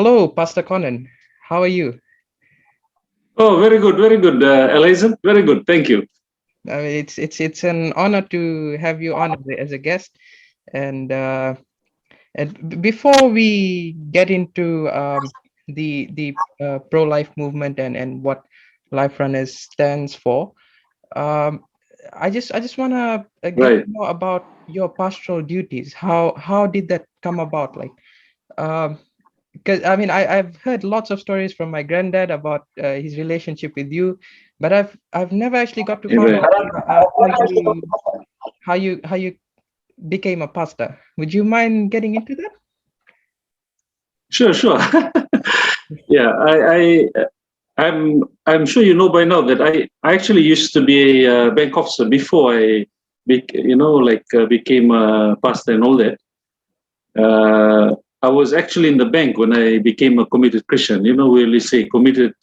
Hello, Pastor Conan. How are you? Oh, very good, Eliza. Very good. Thank you. It's an honor to have you on as a guest. And before we get into the pro-life movement and what Life Runners stands for, um, I just wanna get Right. to know about your pastoral duties. How did that come about? Like, um, because I mean I've heard lots of stories from my granddad about his relationship with you, but I've never actually got to find Right. out how you became a pastor. Would you mind getting into that? Sure, sure. Yeah, I'm sure you know by now that I actually used to be a bank officer before became a pastor and all that. I was actually in the bank when I became a committed Christian. We really say committed,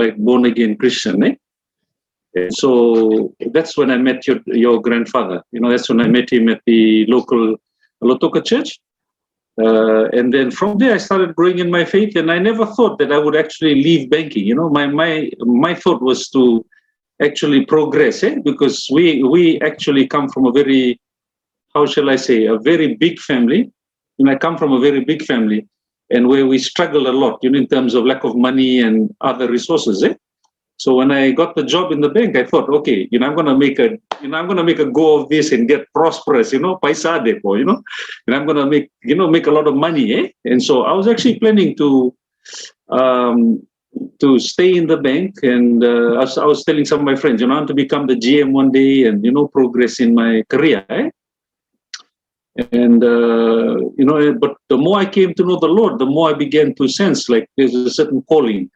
like born again Christian, eh? And so that's when I met your grandfather. That's when I met him at the local Lotoka church. And then from there, I started growing in my faith, and I never thought that I would actually leave banking. My thought was to actually progress, because we actually come from a very, how shall I say, a very big family. I come from a very big family, and where we struggle a lot, in terms of lack of money and other resources. So when I got the job in the bank, I thought, okay, I'm gonna make a go of this and get prosperous, paisa depo, and I'm gonna make a lot of money, eh? And so I was actually planning um, to stay in the bank, and I was telling some of my friends, I want to become the GM one day, and progress in my career, eh? And but the more I came to know the Lord, the more I began to sense like there's a certain calling,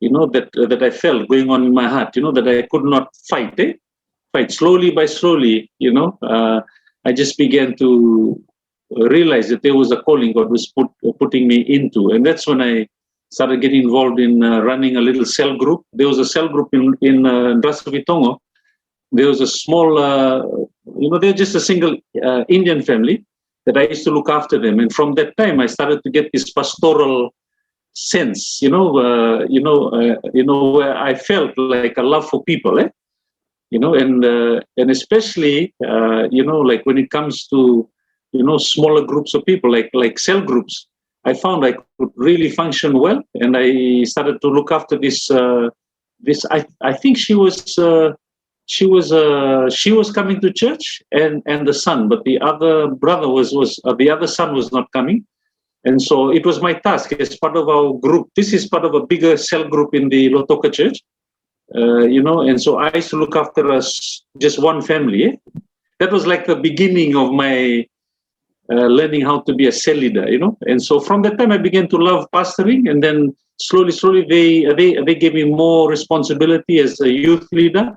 that I felt going on in my heart, that I could not fight, fight slowly by slowly, I just began to realize that there was a calling God was putting me into. And that's when I started getting involved in running a little cell group. There was a cell group in Rasavitongo. There was a small, they're just a single Indian family that I used to look after them. And from that time, I started to get this pastoral sense, where I felt like a love for people, and especially, like when it comes to, smaller groups of people, like cell groups, I found I could really function well, and I started to look after this. I think she was coming to church, and the son, but the other brother the other son was not coming. And so it was my task as part of our group. This is part of a bigger cell group in the Lotoka church, and so I used to look after us, just one family. That was like the beginning of my learning how to be a cell leader, And so from that time, I began to love pastoring, and then slowly, they gave me more responsibility as a youth leader.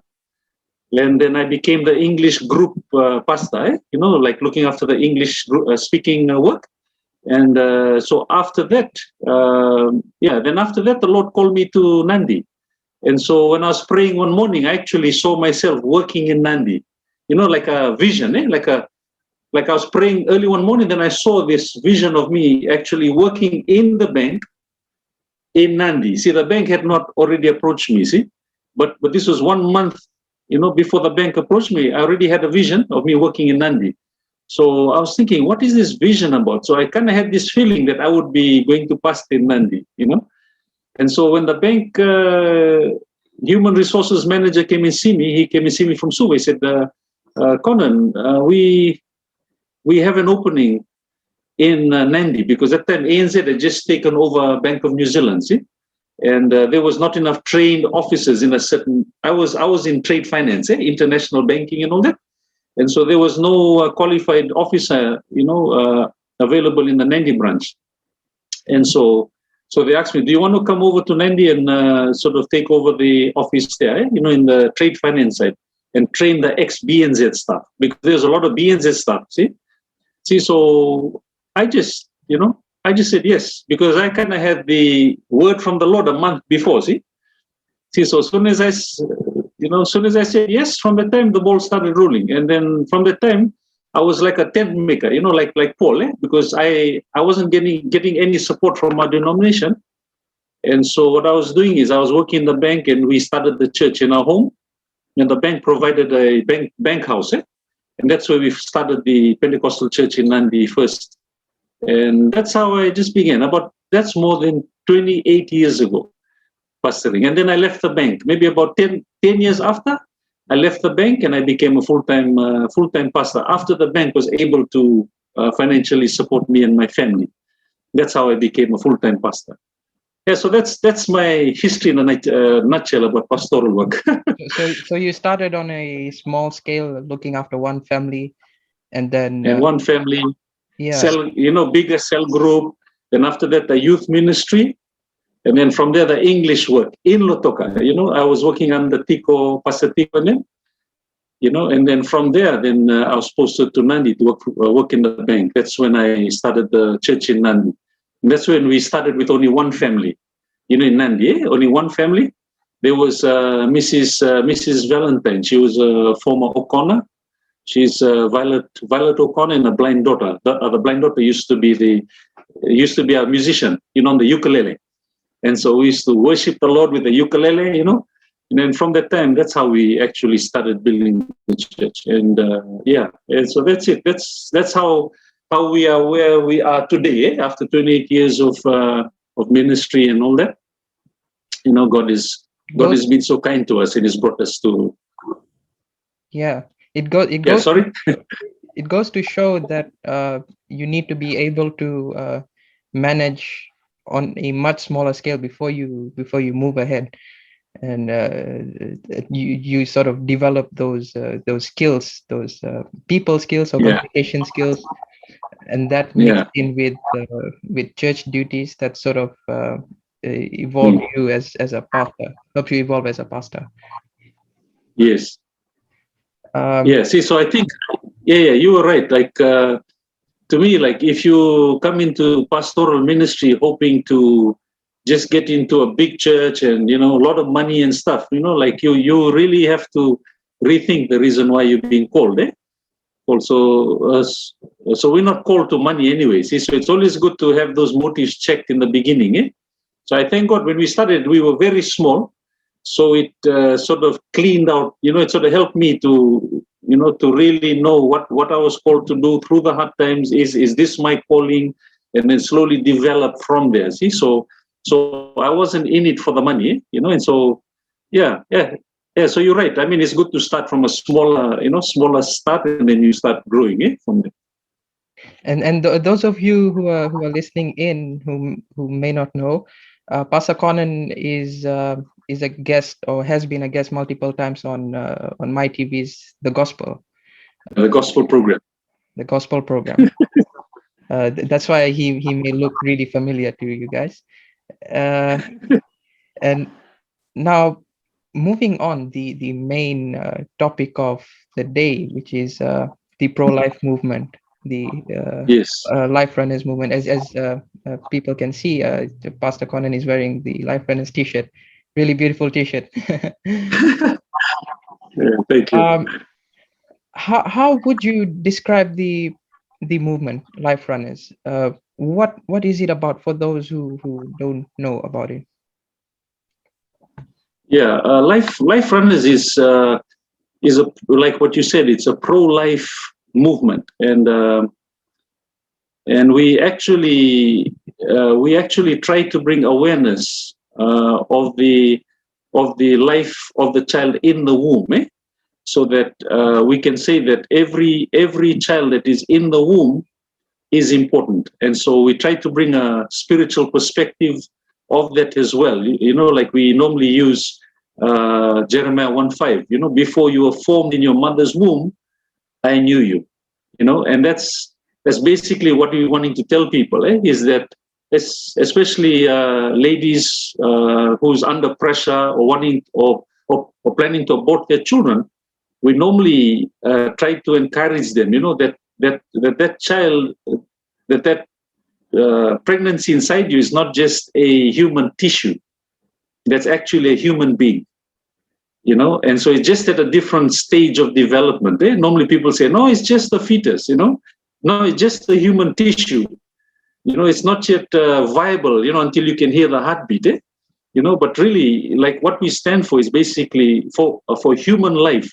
And then I became the English group pastor, like looking after the English speaking work. And so after that, then after that, the Lord called me to Nandi. And so when I was praying one morning, I actually saw myself working in Nandi, like a vision, like I was praying early one morning, then I saw this vision of me actually working in the bank in Nandi. See, the bank had not already approached me, see, but this was 1 month, before the bank approached me. I already had a vision of me working in Nandi. So I was thinking, what is this vision about? So I kind of had this feeling that I would be going to pastor in Nandi, And so when the bank human resources manager came and see me, he came and see me from Suva. He said, Conan, we have an opening in Nandi, because at that time ANZ had just taken over Bank of New Zealand, see? And there was not enough trained officers in a certain. I was in trade finance, international banking and all that. And so there was no qualified officer, available in the Nandi branch. And so they asked me, do you want to come over to Nandi and sort of take over the office there, in the trade finance side, and train the ex-BNZ staff? Because there's a lot of BNZ staff, see, so I just said yes, because I kind of had the word from the Lord a month before, see, so as soon as I said yes, from the time the ball started rolling. And then from the time, I was like a tent maker, like Paul, because I wasn't getting any support from our denomination. And so what I was doing is I was working in the bank, and we started the church in our home, and the bank provided a bank house, and that's where we started the Pentecostal church in Nandi first. And that's how I just began. That's more than 28 years ago, pastoring. And then I left the bank. Maybe about 10 years after, I left the bank and I became a full-time pastor after the bank was able to financially support me and my family. That's how I became a full-time pastor. Yeah, so that's my history in a nutshell about pastoral work. So you started on a small scale, looking after one family, and then And one family, yeah, cell, bigger cell group. Then after that, the youth ministry. And then from there, the English work in Lotoka. I was working under Pastor Tico then. And then from there, I was posted to Nandi to work in the bank. That's when I started the church in Nandi. And that's when we started with only one family. In Nandi, only one family. There was Mrs. Valentine. She was a former O'Connor. She's Violet O'Connor and a blind daughter. The blind daughter used to be a musician, on the ukulele. And so we used to worship the Lord with the ukulele, And then from that time, that's how we actually started building the church. And and so that's it. That's how we are where we are today, after 28 years of ministry and all that. God has been so kind to us, and has brought us to. Yeah, it goes. Sorry. It goes to show that you need to be able to manage on a much smaller scale before you move ahead, and you sort of develop those skills, those people skills or communication skills, and that mixed in with church duties that sort of evolve you as a pastor, help you evolve as a pastor. Yes. See, so I think, you were right. Like, to me, like, if you come into pastoral ministry hoping to just get into a big church and, a lot of money and stuff, like you really have to rethink the reason why you're being called, Also, so we're not called to money anyway. See, so it's always good to have those motives checked in the beginning, So I thank God when we started, we were very small. So it sort of cleaned out, it sort of helped me to, to really know what I was called to do through the hard times. Is this my calling? And then slowly develop from there. See, so I wasn't in it for the money, and so, so you're right. I mean, it's good to start from a smaller start, and then you start growing from there. And those of you who are listening in, who may not know, Pastor Conan is a guest, or has been a guest multiple times on MaiTV's The Gospel. The Gospel program. The Gospel program. That's why he may look really familiar to you guys. And now, moving on, the main topic of the day, which is the pro-life movement, the Life Runners movement. As people can see, Pastor Conan is wearing the Life Runners t-shirt. Really beautiful t-shirt. Thank you. How would you describe the movement, Life Runners? What is it about for those who don't know about it? Life Runners is like what you said. It's a pro-life movement, and we actually try to bring awareness of the life of the child in the womb, so that we can say that every child that is in the womb is important. And so we try to bring a spiritual perspective of that as well. Like we normally use Jeremiah 1:5, before you were formed in your mother's womb, I knew you. And that's basically what we're wanting to tell people, is that especially ladies who's under pressure or wanting or planning to abort their children, we normally try to encourage them, that child, that pregnancy inside you is not just a human tissue. That's actually a human being. and so it's just at a different stage of development. Normally people say, no, it's just the fetus, no, it's just the human tissue, it's not yet viable, until you can hear the heartbeat, but really, like, what we stand for is basically for human life,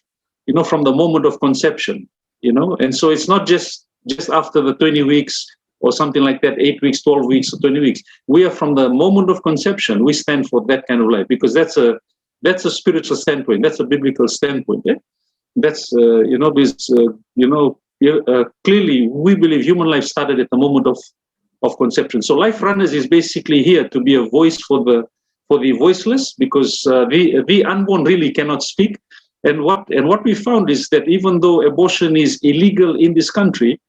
from the moment of conception, and so it's not just after the 20 weeks or something like that, 8 weeks, 12 weeks, or 20 weeks. We are from the moment of conception. We stand for that kind of life, because that's a spiritual standpoint. That's a biblical standpoint. That's clearly we believe human life started at the moment of conception. So Life Runners is basically here to be a voice for the voiceless, because the unborn really cannot speak. And what we found is that even though abortion is illegal in this country,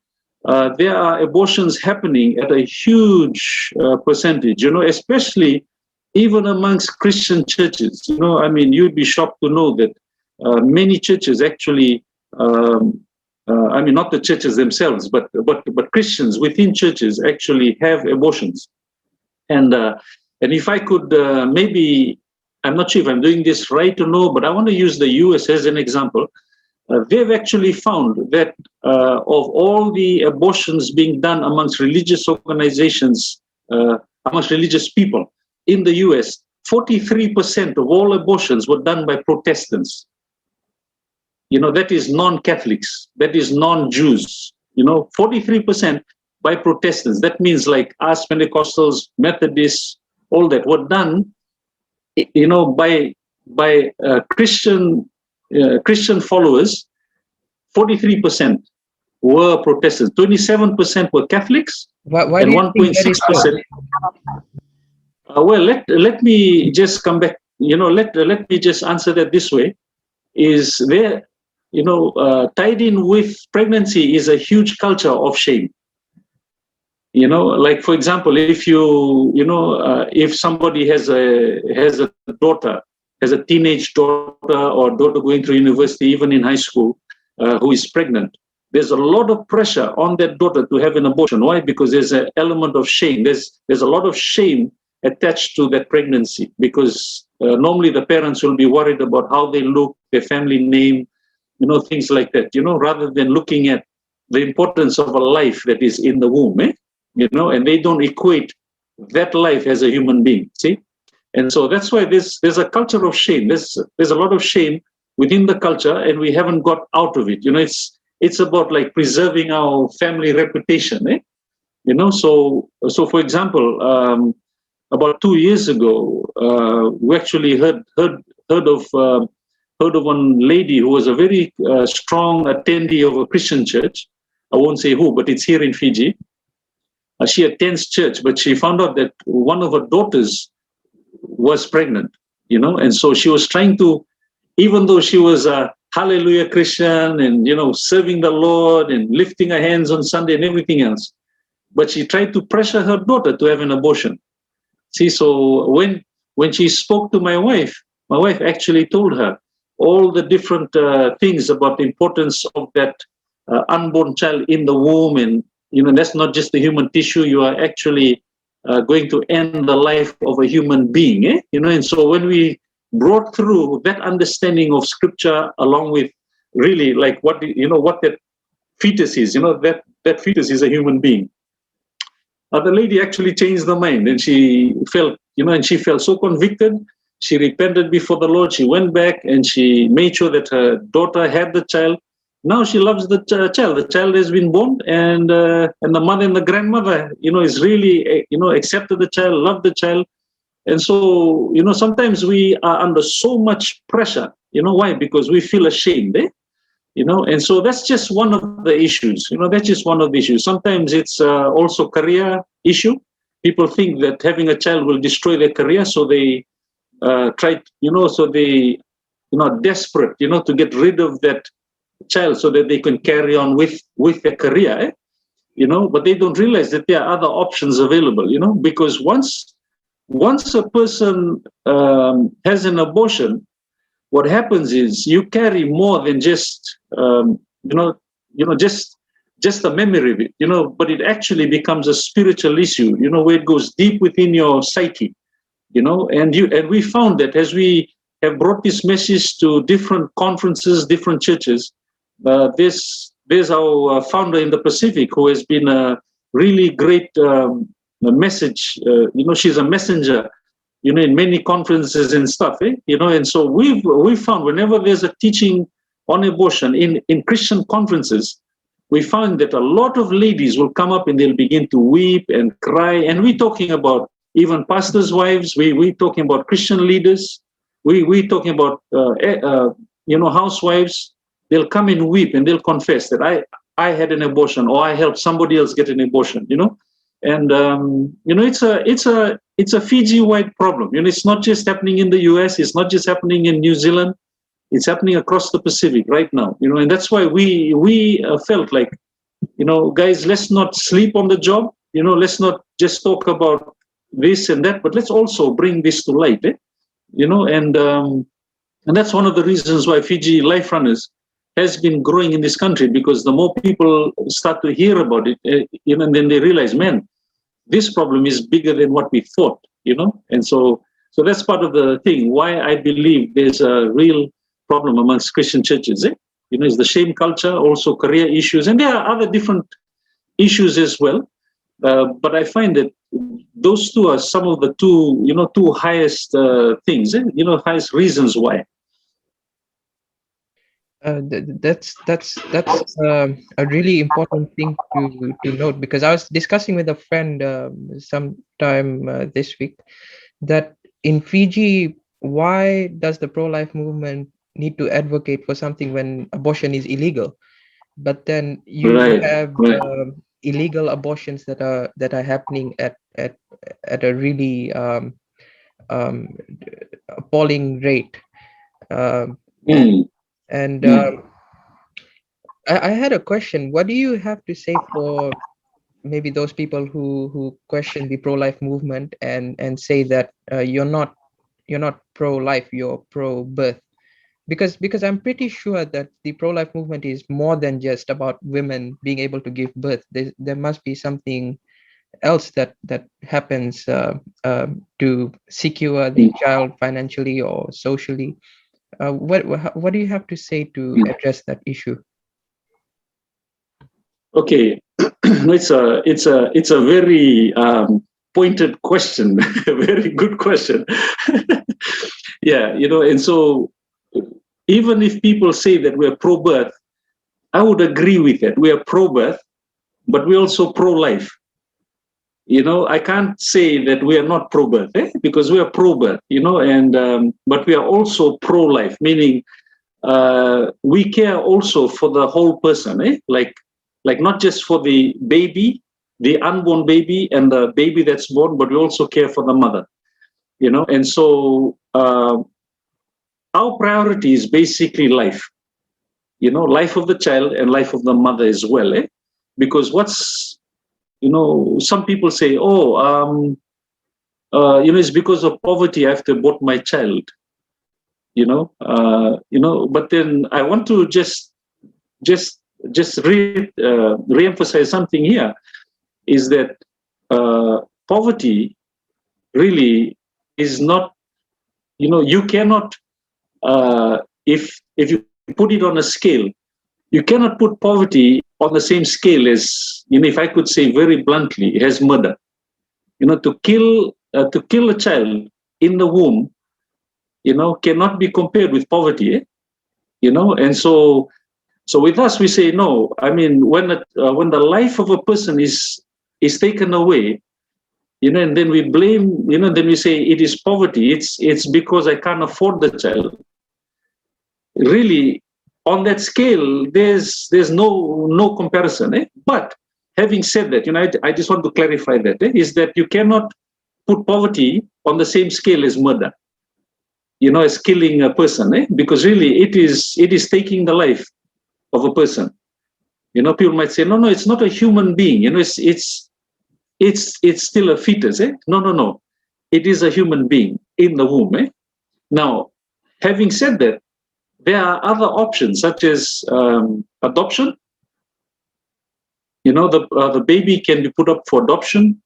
there are abortions happening at a huge percentage, especially even amongst Christian churches. You'd be shocked to know that many churches actually, not the churches themselves, but Christians within churches actually have abortions. And if I could maybe, I'm not sure if I'm doing this right or no, but I want to use the US as an example. They've actually found that of all the abortions being done amongst religious organizations, amongst religious people in the US, 43% of all abortions were done by Protestants. That is non-Catholics, that is non-Jews, 43% by Protestants. That means like us Pentecostals, Methodists, all that were done, by Christian followers. 43% were Protestants, 27% were Catholics, Why and do you think that is so? 1.6%. Well, let me just come back. Let me just answer that this way: is there, tied in with pregnancy is a huge culture of shame. Like, for example, if if somebody has a daughter, has a teenage daughter or daughter going through university, even in high school, who is pregnant, there's a lot of pressure on that daughter to have an abortion. Why? Because there's an element of shame. There's a lot of shame attached to that pregnancy, because normally the parents will be worried about how they look, their family name, things like that, rather than looking at the importance of a life that is in the womb, and they don't equate that life as a human being, see? And so that's why there's a culture of shame. There's a lot of shame within the culture, and we haven't got out of it. It's about like preserving our family reputation, So for example, about 2 years ago, we actually heard of one lady who was a very strong attendee of a Christian church. I won't say who, but it's here in Fiji. She attends church, but she found out that one of her daughters was pregnant, and so she was trying to, even though she was a hallelujah Christian and, serving the Lord and lifting her hands on Sunday and everything else, but she tried to pressure her daughter to have an abortion. See, so when she spoke to my wife actually told her all the different things about the importance of that unborn child in the womb, and that's not just the human tissue. You are actually going to end the life of a human being, and so when we brought through that understanding of Scripture, along with really like what that fetus is, that fetus is a human being. The lady actually changed her mind, and she felt, she felt so convicted. She repented before the Lord. She went back and she made sure that her daughter had the child. Now she loves the child. The child has been born, and the mother and the grandmother, is really, accepted the child, loved the child. And so, sometimes we are under so much pressure. Why? Because we feel ashamed, and so that's just one of the issues. That's just one of the issues. Sometimes it's also career issue. People think that having a child will destroy their career, so they try, so they, desperate, to get rid of that child so that they can carry on with their career, but they don't realize that there are other options available, because once a person has an abortion, what happens is you carry more than just just a memory of it, but it actually becomes a spiritual issue, where it goes deep within your psyche, and we found that as we have brought this message to different conferences, different churches. There's our founder in the Pacific who has been a really great message. She's a messenger, in many conferences and stuff. And so we've found whenever there's a teaching on abortion in Christian conferences, we find that a lot of ladies will come up and they'll begin to weep and cry. And we're talking about even pastors' wives. We're talking about Christian leaders. We're talking about housewives. They'll come and weep and they'll confess that I had an abortion or I helped somebody else get an abortion. And it's a Fiji-wide problem. It's not just happening in the US. It's not just happening in New Zealand. It's happening across the Pacific right now. And that's why we felt like, guys, let's not sleep on the job. Let's not just talk about this and that, but let's also bring this to light. And that's one of the reasons why Fiji Life Runners has been growing in this country, because the more people start to hear about it, and then they realize, man, this problem is bigger than what we thought. And so that's part of the thing why I believe there's a real problem amongst Christian churches. Is the shame culture, also career issues, and there are other different issues as well. But I find that those two are some of the two highest things, highest reasons why. That's a really important thing to note, because I was discussing with a friend sometime this week that in Fiji, why does the pro-life movement need to advocate for something when abortion is illegal? But then you have illegal abortions that are happening at a really appalling rate. I had a question. What do you have to say for maybe those people who question the pro-life movement and say that you're not pro-life, you're pro-birth? Because I'm pretty sure that the pro-life movement is more than just about women being able to give birth. There must be something else that happens to secure the child financially or socially. What do you have to say to address that issue? Okay, it's a very pointed question, a very good question. Yeah, and so even if people say that we're pro-birth, I would agree with that. We are pro-birth, but we're also pro-life. I can't say that we are not pro-birth, because we are pro-birth, and but we are also pro-life, meaning we care also for the whole person, like not just for the baby, the unborn baby and the baby that's born, but we also care for the mother, and so our priority is basically life, life of the child and life of the mother as well, because some people say, it's because of poverty I have to abort my child, but then I want to just re-emphasize something here, is that poverty really is not, you cannot, if you put it on a scale, you cannot put poverty on the same scale as, if I could say very bluntly, as murder. To kill a child in the womb, cannot be compared with poverty, and so with us we say no. I mean, when the life of a person is taken away, and then we blame, then we say it is poverty. It's because I can't afford the child. Really, on that scale, there's no comparison. But having said that, I just want to clarify that is that you cannot put poverty on the same scale as murder, as killing a person, because really it is taking the life of a person. People might say, no, it's not a human being. It's still a fetus. No. It is a human being in the womb. Now, having said that, there are other options such as adoption. The baby can be put up for adoption.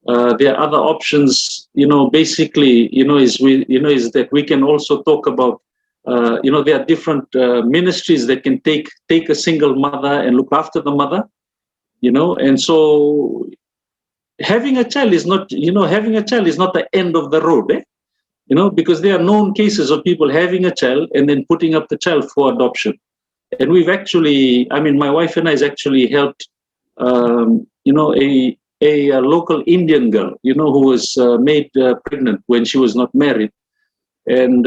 There are other options, basically, is that we can also talk about, there are different ministries that can take a single mother and look after the mother, and so having a child is not, the end of the road, because there are known cases of people having a child and then putting up the child for adoption. And we've actually, my wife and I has actually helped, a local Indian girl, who was made pregnant when she was not married. And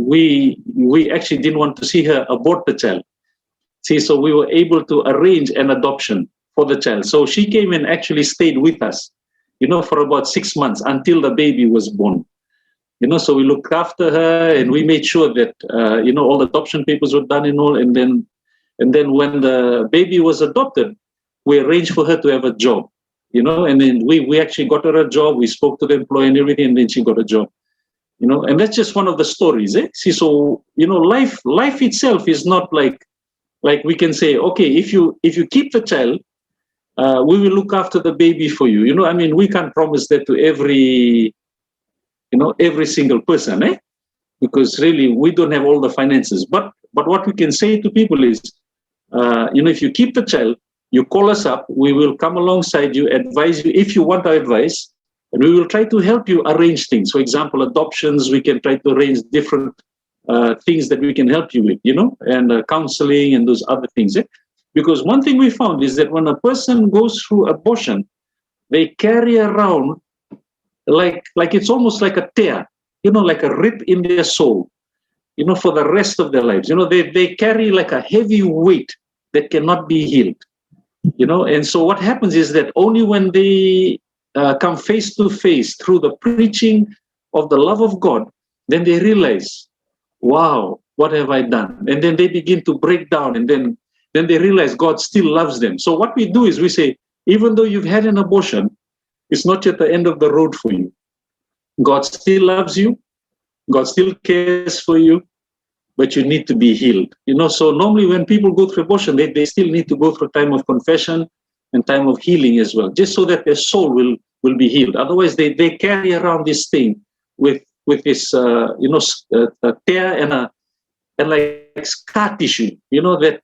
we actually didn't want to see her abort the child. See, so we were able to arrange an adoption for the child. So she came and actually stayed with us, for about 6 months until the baby was born. So we looked after her and we made sure that, all the adoption papers were done and all. And then when the baby was adopted, we arranged for her to have a job, and then we actually got her a job. We spoke to the employer and everything, and then she got a job, and that's just one of the stories. See, so, life itself is not like we can say, okay, if you keep the child, we will look after the baby for you. We can't promise that to every single person, because really we don't have all the finances. But what we can say to people is, if you keep the child, you call us up, we will come alongside you, advise you if you want our advice, and we will try to help you arrange things. For example, adoptions, we can try to arrange different things that we can help you with, and counseling and those other things. Because one thing we found is that when a person goes through abortion, they carry around like it's almost like a tear, like a rip in their soul, for the rest of their lives. They carry like a heavy weight that cannot be healed, and so what happens is that only when they come face to face through the preaching of the love of God, then they realize, wow, what have I done? And then they begin to break down, and then they realize God still loves them. So what we do is we say, even though you've had an abortion, it's not yet the end of the road for you. God still loves you. God still cares for you, but you need to be healed. So normally when people go through abortion, they still need to go through time of confession and time of healing as well, just so that their soul will be healed. Otherwise, they carry around this thing with this, a tear and like scar tissue, that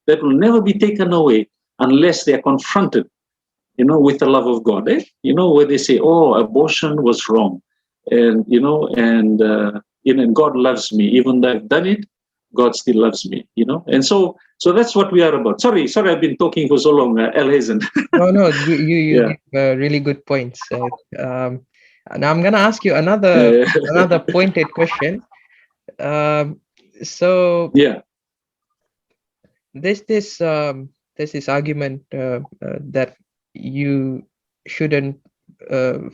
will never be taken away unless they are confronted, with the love of God, where they say, oh, abortion was wrong. And, and God loves me. Even though I've done it, God still loves me, And so that's what we are about. Sorry, I've been talking for so long, El Hazen. No, you give really good points. Now I'm gonna ask you another pointed question. So yeah, there's this argument that you shouldn't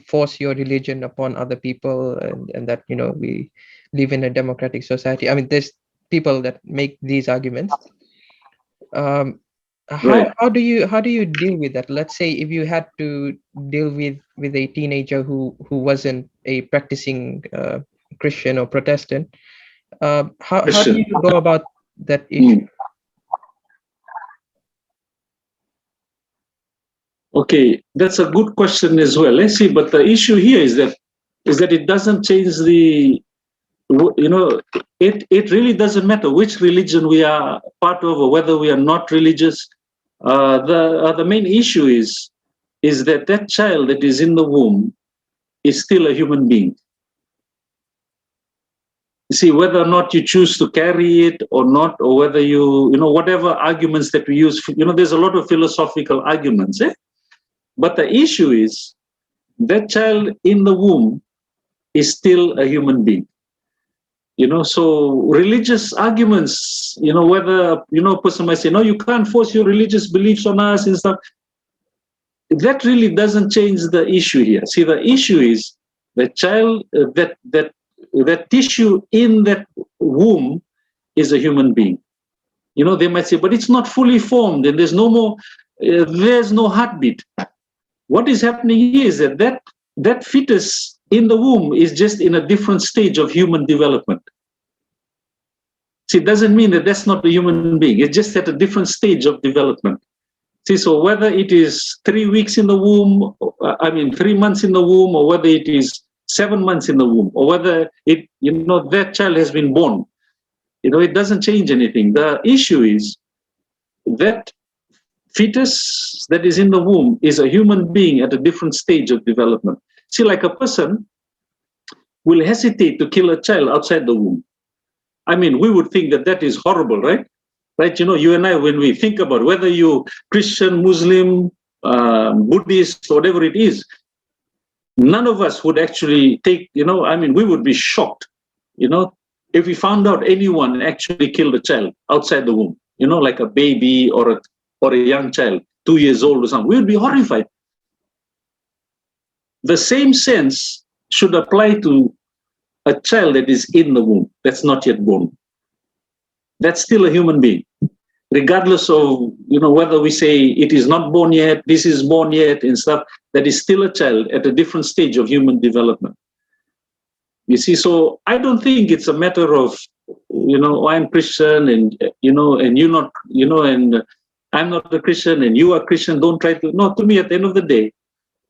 force your religion upon other people, and that we live in a democratic society. There's people that make these arguments. How do you deal with that? Let's say if you had to deal with a teenager who wasn't a practicing Christian or Protestant, how do you go about that issue? Okay, that's a good question as well. Let's see, but the issue here is that it doesn't change the, it really doesn't matter which religion we are part of or whether we are not religious. The main issue is that child that is in the womb is still a human being. You see, whether or not you choose to carry it or not, or whether whatever arguments that we use, there's a lot of philosophical arguments, But the issue is that child in the womb is still a human being. So religious arguments, whether, a person might say, no, you can't force your religious beliefs on us and stuff. That really doesn't change the issue here. See, the issue is the child, that tissue in that womb is a human being. They might say, but it's not fully formed and there's no more, there's no heartbeat. What is happening here is that fetus in the womb is just in a different stage of human development. See, it doesn't mean that that's not a human being. It's just at a different stage of development. See, so whether it is 3 weeks in the womb, 3 months in the womb, or whether it is 7 months in the womb, or whether that child has been born, it doesn't change anything. The issue is that fetus that is in the womb is a human being at a different stage of development. See, like a person will hesitate to kill a child outside the womb. We would think that is horrible, right? Right? You and I, when we think about whether you Christian, Muslim, Buddhist, whatever it is, none of us would actually take, we would be shocked, if we found out anyone actually killed a child outside the womb, like a baby or a young child, 2 years old or something. We would be horrified. The same sense should apply to a child that is in the womb, that's not yet born. That's still a human being, regardless of whether we say it is not born yet, this is born yet, and stuff. That is still a child at a different stage of human development. You see, so I don't think it's a matter of I'm Christian and and you're not, and I'm not a Christian and you are Christian. Don't try to. No, to me, at the end of the day,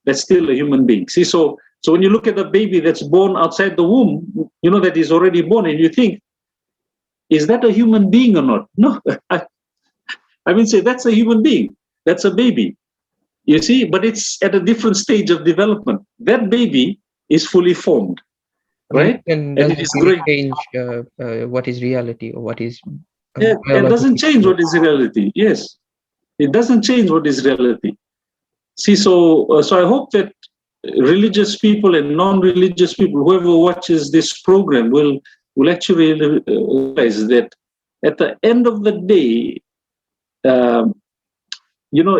that's still a human being. See, so when you look at a baby that's born outside the womb, that is already born, and you think, is that a human being or not? No, say that's a human being. That's a baby. You see, but it's at a different stage of development. That baby is fully formed, right? And it is growing. Change what is reality or what is. It doesn't change what is reality. Yes, it doesn't change what is reality. See, so I hope that religious people and non-religious people, whoever watches this program, will actually realize that at the end of the day,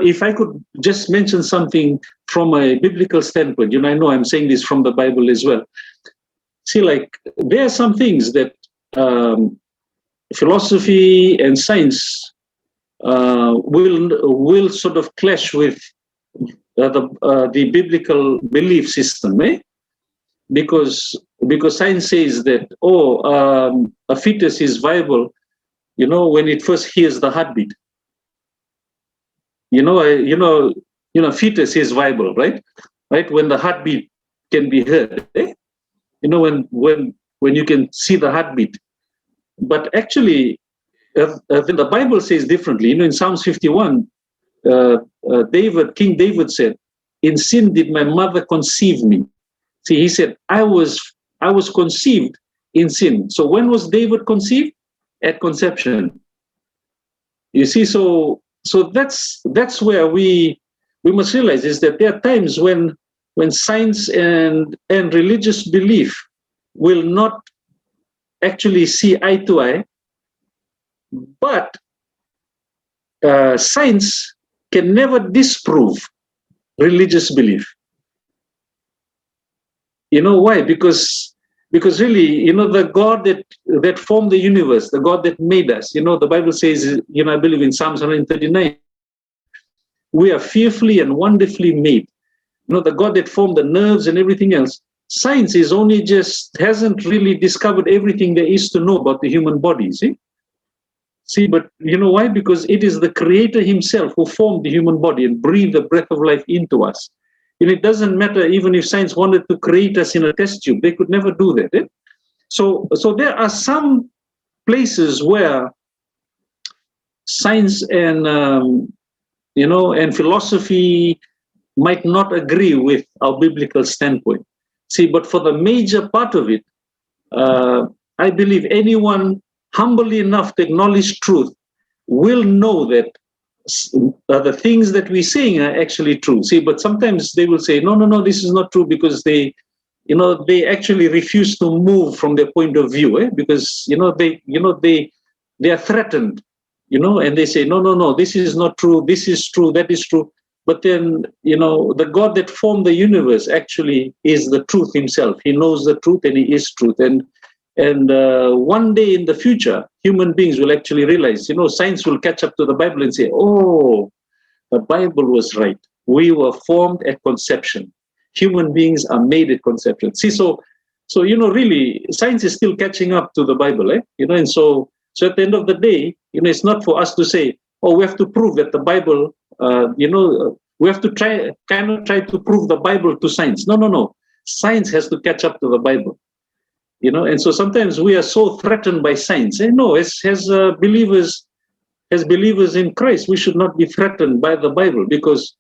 if I could just mention something from a biblical standpoint, I know I'm saying this from the Bible as well. See, like, there are some things that philosophy and science will sort of clash with the biblical belief system, because science says that a fetus is viable, when it first hears the heartbeat. Fetus is viable, right? Right, when the heartbeat can be heard, when you can see the heartbeat. But actually, the Bible says differently. In Psalms 51, King David said, "In sin did my mother conceive me." See, he said, I was conceived in sin. So when was David conceived? At conception. You see, so that's where we must realize is that there are times when science and religious belief will not actually see eye to eye, but science can never disprove religious belief. Why? Because really, the God that formed the universe, the God that made us, the Bible says, I believe in Psalms 139, we are fearfully and wonderfully made. The God that formed the nerves and everything else. Science is only hasn't really discovered everything there is to know about the human body, See, but why? Because it is the Creator himself who formed the human body and breathed the breath of life into us. It doesn't matter even if science wanted to create us in a test tube, they could never do that. So there are some places where science and and philosophy might not agree with our biblical standpoint. See, but for the major part of it, I believe anyone humbly enough to acknowledge truth will know that the things that we're saying are actually true. See, but sometimes they will say, no, this is not true, because they actually refuse to move from their point of view, because they are threatened, and they say, no, this is not true, this is true, that is true. But then, the God that formed the universe actually is the truth himself. He knows the truth and he is truth. And one day in the future, human beings will actually realize, science will catch up to the Bible and say, oh, the Bible was right. We were formed at conception. Human beings are made at conception. See, so really, science is still catching up to the Bible, and so at the end of the day, it's not for us to say, oh, we have to prove that the Bible we have to cannot try to prove the Bible to science. No. Science has to catch up to the Bible. And so sometimes we are so threatened by science. No, as believers in Christ, we should not be threatened by the Bible because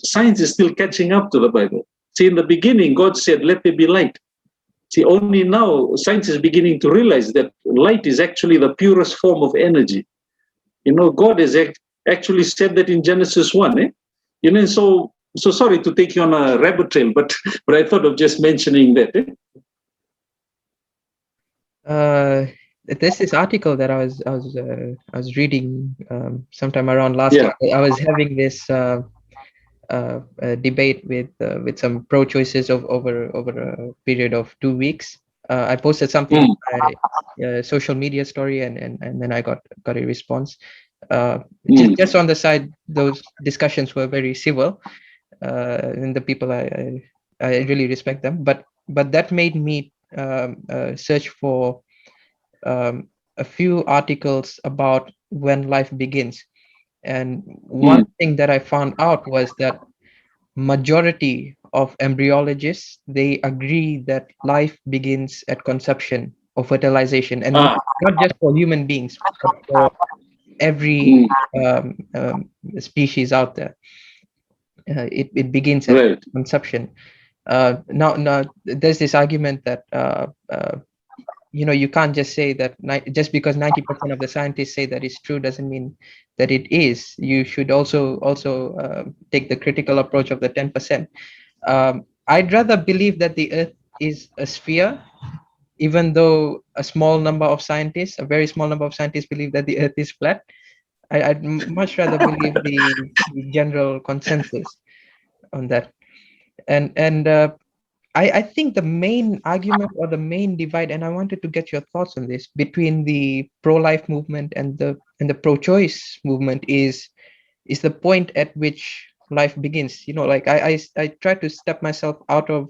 science is still catching up to the Bible. See, in the beginning, God said, "Let there be light." See, only now science is beginning to realize that light is actually the purest form of energy. God has actually said that in Genesis 1. So sorry to take you on a rabbit trail, but I thought of just mentioning that. There's this article that I was reading sometime around last Yeah. year. I was having this debate with some pro-choices over a period of 2 weeks. I posted something on my social media story, and then I got a response. Just on the side, those discussions were very civil, and the people I really respect them. But that made me search for a few articles about when life begins. And one thing that I found out was that majority of embryologists, they agree that life begins at conception or fertilization, and not just for human beings, but for every species out there. It begins at conception. Now there's this argument that you can't just say that just because 90% of the scientists say that it's true doesn't mean that it is. You should also take the critical approach of the 10%. I'd rather believe that the Earth is a sphere, even though a very small number of scientists believe that the Earth is flat. I'd much rather believe the general consensus on that. And I think the main argument or the main divide, and I wanted to get your thoughts on this, between the pro-life movement and the pro-choice movement is the point at which life begins. Like I try to step myself out of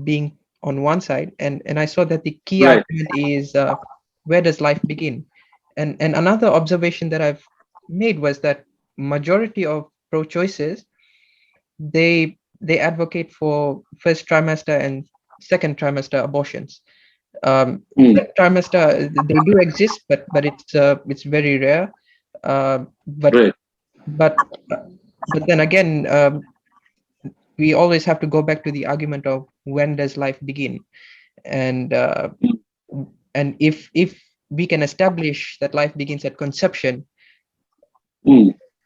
being on one side, and I saw that the key argument is where does life begin? And another observation that I've made was that majority of pro-choices, they advocate for first trimester and second trimester abortions. Third trimester, they do exist, but it's very rare. But then again, we always have to go back to the argument of when does life begin, and if we can establish that life begins at conception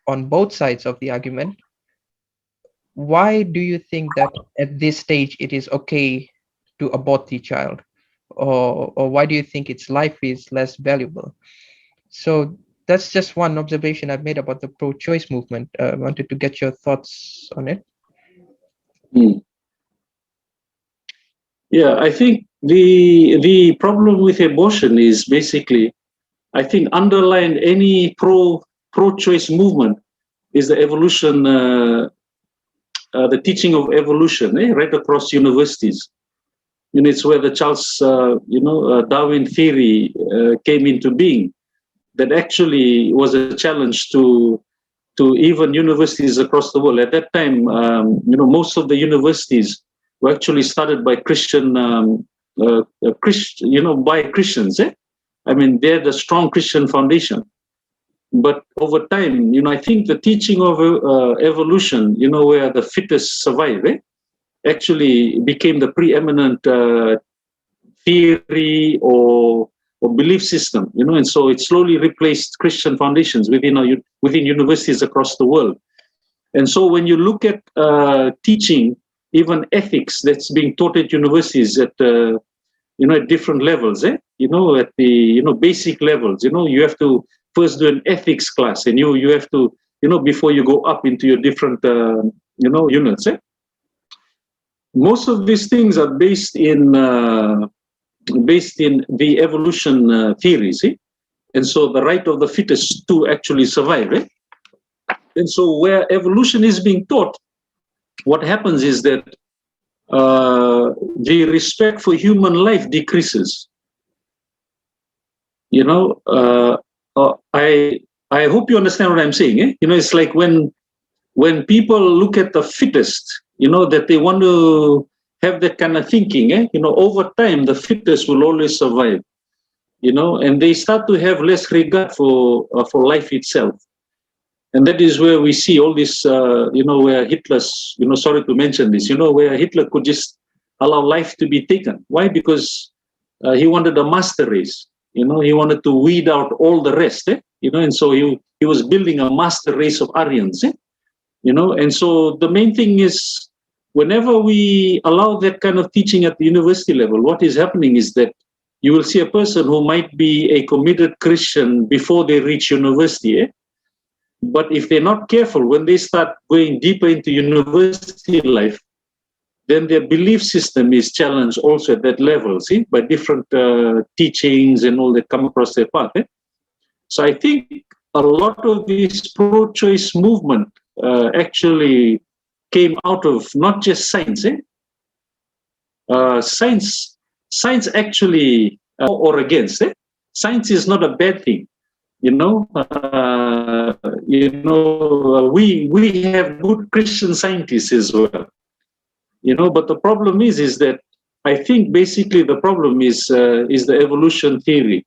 on both sides of the argument, why do you think that at this stage it is okay to abort the child, or why do you think its life is less valuable? So that's just one observation I've made about the pro-choice movement. I wanted to get your thoughts on it. Yeah, I think the problem with abortion is basically, I think underlying any pro-choice movement is the evolution, the teaching of evolution, right across universities. It's where the Charles, Darwin theory came into being. That actually was a challenge to even universities across the world. At that time, most of the universities were actually started by by Christians. I mean, they had a strong Christian foundation. But over time, I think the teaching of evolution, where the fittest survive, actually became the preeminent theory or belief system, and so it slowly replaced Christian foundations within universities across the world. And so when you look at teaching, even ethics that's being taught at universities at at different levels, at the basic levels, you have to first do an ethics class, and you have to before you go up into your different units. Most of these things are based in the evolution theories, and so the right of the fittest to actually survive. And so where evolution is being taught, what happens is that the respect for human life decreases. I hope you understand what I'm saying. It's like when people look at the fittest, that they want to have that kind of thinking. Over time, the fittest will always survive. And they start to have less regard for life itself. And that is where we see all this, where Hitler's, sorry to mention this, where Hitler could just allow life to be taken. Why? Because he wanted a master race. He wanted to weed out all the rest. And so he was building a master race of Aryans. And so the main thing is, whenever we allow that kind of teaching at the university level, what is happening is that you will see a person who might be a committed Christian before they reach university. But if they're not careful, when they start going deeper into university life, then their belief system is challenged also at that level, by different teachings and all that come across their path. So I think a lot of this pro-choice movement actually came out of not just science. Science actually, or against, science is not a bad thing. We have good Christian scientists as well. But the problem is that I think basically the problem is the evolution theory.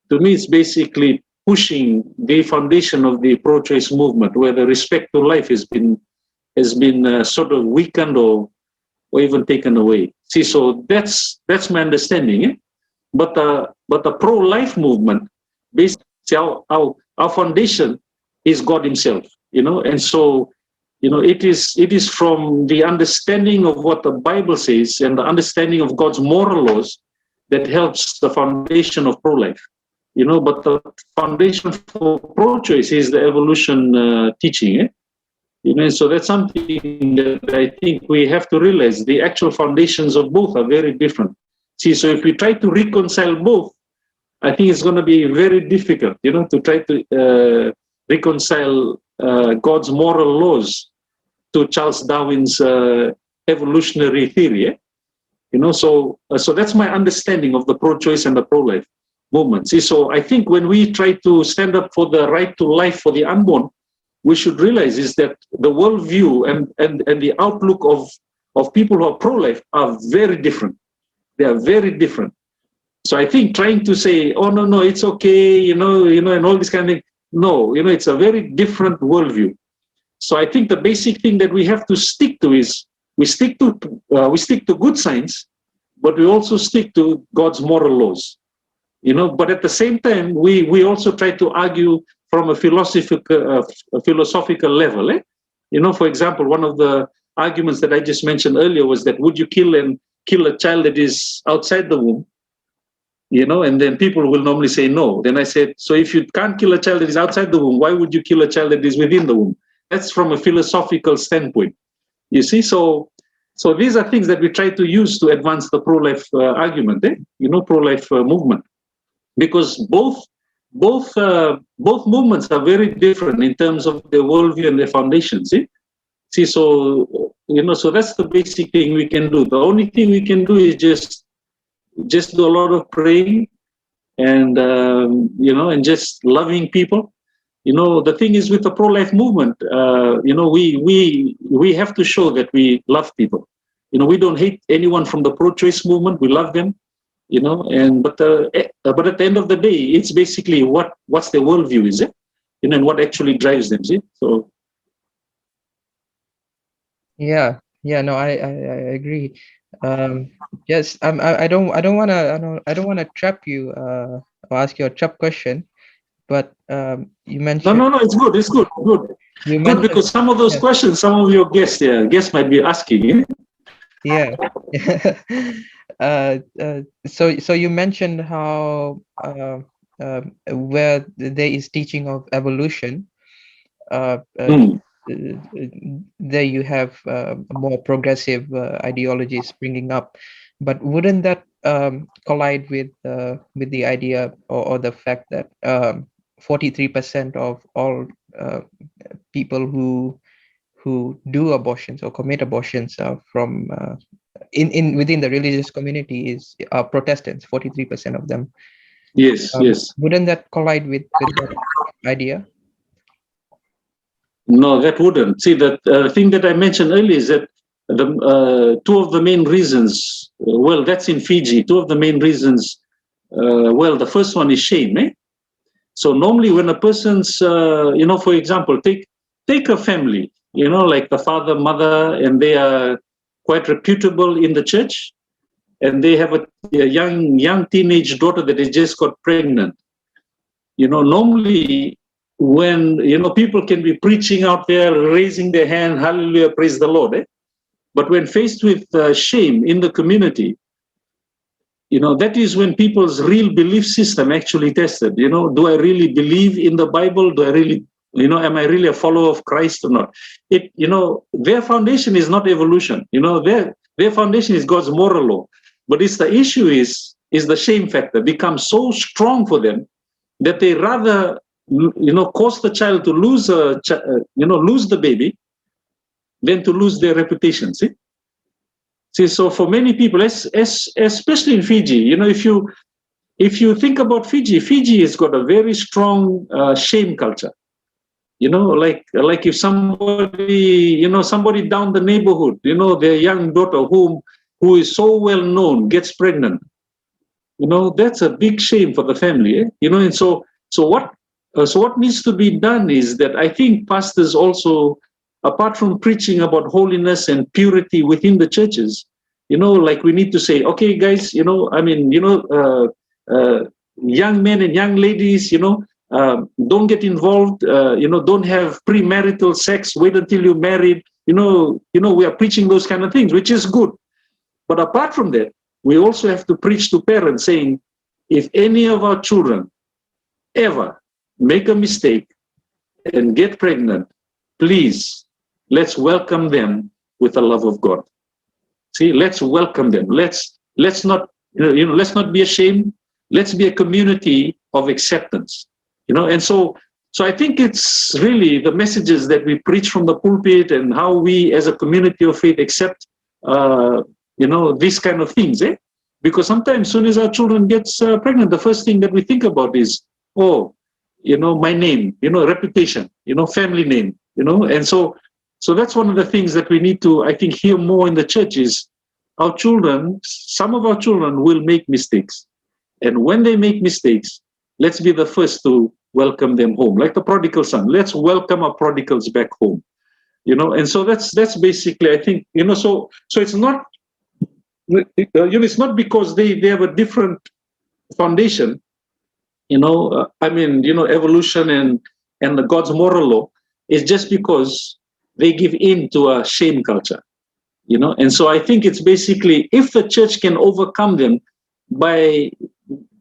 To me, it's basically pushing the foundation of the pro-choice movement, where the respect to life has been sort of weakened or even taken away. See, so that's my understanding. But the pro-life movement, basically, our foundation is God Himself. And so it is from the understanding of what the Bible says and the understanding of God's moral laws that helps the foundation of pro-life. But the foundation for pro-choice is the evolution teaching. So that's something that I think we have to realize. The actual foundations of both are very different. See, so if we try to reconcile both, I think it's going to be very difficult, to try to reconcile God's moral laws to Charles Darwin's evolutionary theory. So that's my understanding of the pro-choice and the pro-life movement. See, so I think when we try to stand up for the right to life for the unborn, we should realize is that the worldview and the outlook of people who are pro-life are very different. They are very different. So I think trying to say, oh, no, it's okay, and all this kind of thing. No, it's a very different worldview. So I think the basic thing that we have to stick to is we stick to good science, but we also stick to God's moral laws. But at the same time, we also try to argue from a philosophical level. For example, one of the arguments that I just mentioned earlier was that would you kill a child that is outside the womb? And then people will normally say no. Then I said, so if you can't kill a child that is outside the womb, why would you kill a child that is within the womb? That's from a philosophical standpoint. You see, so these are things that we try to use to advance the pro-life argument, pro-life movement, because both movements are very different in terms of their worldview and their foundations. See, so that's the basic thing we can do. The only thing we can do is just do a lot of praying and and just loving people. The thing is with the pro-life movement, we have to show that we love people. We don't hate anyone from the pro-choice movement. We love them. But at the end of the day, it's basically what's their worldview, is it? And what actually drives them. See, so. Yeah, no, I agree. Yes, I don't wanna trap you or ask you a trap question, but you mentioned. No, it's good. It's good. You good mentioned, because some of those questions, some of your guests might be asking. Yeah. So you mentioned how where there is teaching of evolution, there you have more progressive ideologies springing up, but wouldn't that collide with the idea or the fact that 43% of all people who do abortions or commit abortions are from within the religious community are Protestants, 43% of them. Yes. Wouldn't that collide with that idea? No, that wouldn't. See, that thing that I mentioned earlier is that the two of the main reasons, well, that's in Fiji. Two of the main reasons, well, the first one is shame. So normally when a person's, for example, take a family, like the father, mother, and they are quite reputable in the church, and they have a young teenage daughter that has just got pregnant. Normally when, people can be preaching out there, raising their hand, hallelujah, praise the Lord. But when faced with shame in the community, that is when people's real belief system actually tested. Do I really believe in the Bible? Do I really, am I really a follower of Christ or not? Their foundation is not evolution. Their foundation is God's moral law. But it's the issue is the shame factor becomes so strong for them that they rather, cause the child to lose the baby than to lose their reputation. See, so for many people, especially in Fiji, if you think about Fiji has got a very strong shame culture. Like if somebody down the neighborhood, their young daughter who is so well known gets pregnant, that's a big shame for the family. And so what needs to be done is that I think pastors also, apart from preaching about holiness and purity within the churches, like we need to say, okay, guys, young men and young ladies, don't get involved, don't have premarital sex, wait until you're married. We are preaching those kind of things, which is good. But apart from that, we also have to preach to parents saying, if any of our children ever make a mistake and get pregnant, please, let's welcome them with the love of God. See, let's welcome them. Let's not be ashamed. Let's be a community of acceptance. And so I think it's really the messages that we preach from the pulpit and how we as a community of faith accept these kind of things. Because sometimes as soon as our children gets pregnant, the first thing that we think about is, my name, reputation, family name, and so that's one of the things that we need to, I think, hear more in the church is some of our children will make mistakes. And when they make mistakes, let's be the first to welcome them home. Like the prodigal son, let's welcome our prodigals back home, and so that's basically, I think, so it's not, it's not because they have a different foundation, evolution and the God's moral law. Is just because they give in to a shame culture, and so I think it's basically, if the church can overcome them by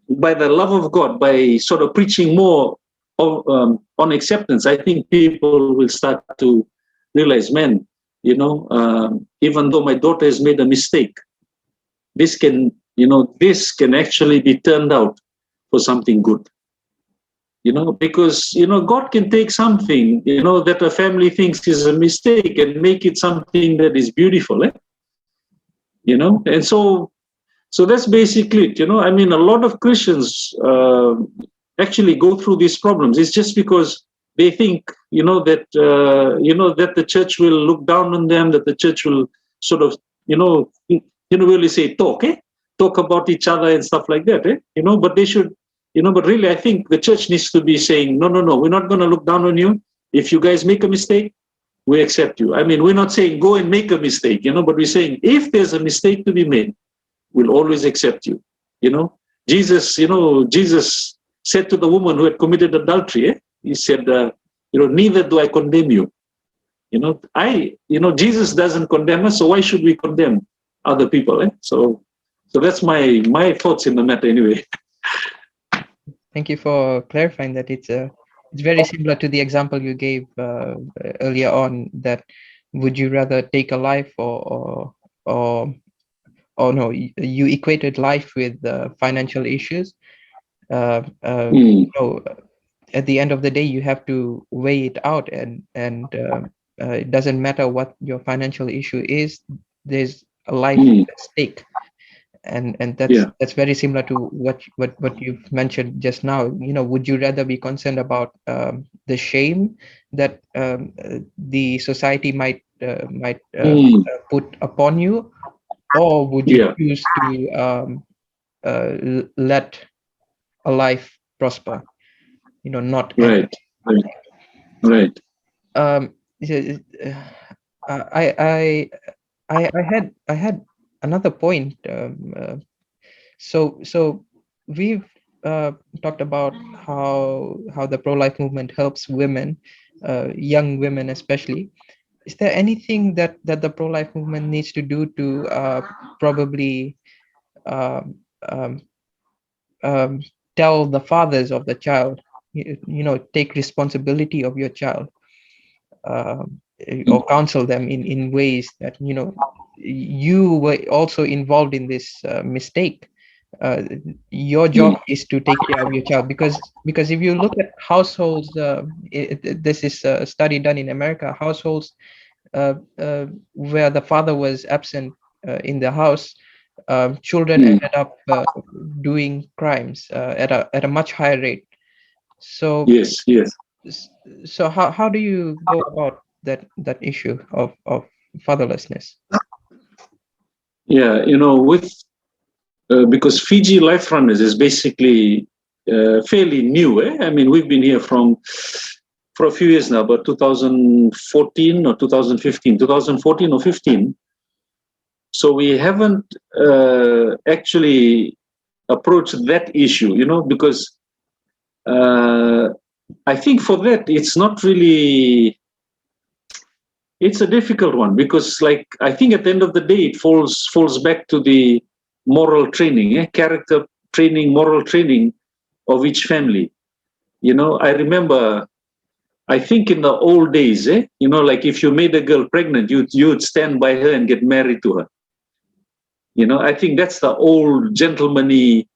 the love of God, by sort of preaching more on acceptance, I think people will start to realize, man, even though my daughter has made a mistake, this can actually be turned out for something good. Because, God can take something, that a family thinks is a mistake and make it something that is beautiful, and so that's basically it, a lot of Christians actually go through these problems. It's just because they think, that the church will look down on them, that the church will sort of, really say, talk about each other and stuff like that, but they should, but really, I think the church needs to be saying, no, we're not going to look down on you. If you guys make a mistake, we accept you. We're not saying go and make a mistake, but we're saying if there's a mistake to be made, we'll always accept you. Jesus said to the woman who had committed adultery, he said, neither do I condemn you. Jesus doesn't condemn us, so why should we condemn other people? So that's my thoughts in the matter anyway. Thank you for clarifying that. It's very similar to the example you gave earlier on, that would you rather take a life or no, you equated life with financial issues. So at the end of the day, you have to weigh it out, and it doesn't matter what your financial issue is. There's a life at stake, and Yeah. that's very similar to what you've mentioned just now. Would you rather be concerned about the shame that the society might Mm. put upon you, or would you Yeah. choose to let a life prosper, not end? Right. Right. Right. Yeah, I had another point. So we've talked about how the pro-life movement helps women, young women especially. Is there anything that the pro-life movement needs to do to probably um, um, um, tell the fathers of the child, take responsibility of your child, or counsel them in ways that you were also involved in this mistake. uh, your Mm. job is to take care of your child, because if you look at households, this is a study done in America. Households where the father was absent in the house, children Mm. ended up doing crimes at a much higher rate. So Yes. Yes. s- so how do you go about that issue of fatherlessness? Yeah. With because Fiji Life Runners is basically fairly new. I mean, we've been here for a few years now, but 2014 or 2015, 2014 or 15. So we haven't actually approached that issue, because uh, I think for that it's not really. It's a difficult one because, like, I think at the end of the day, it falls back to the moral training, character training, moral training of each family. I remember, I think in the old days, like if you made a girl pregnant, you'd stand by her and get married to her. I think that's the old gentlemanly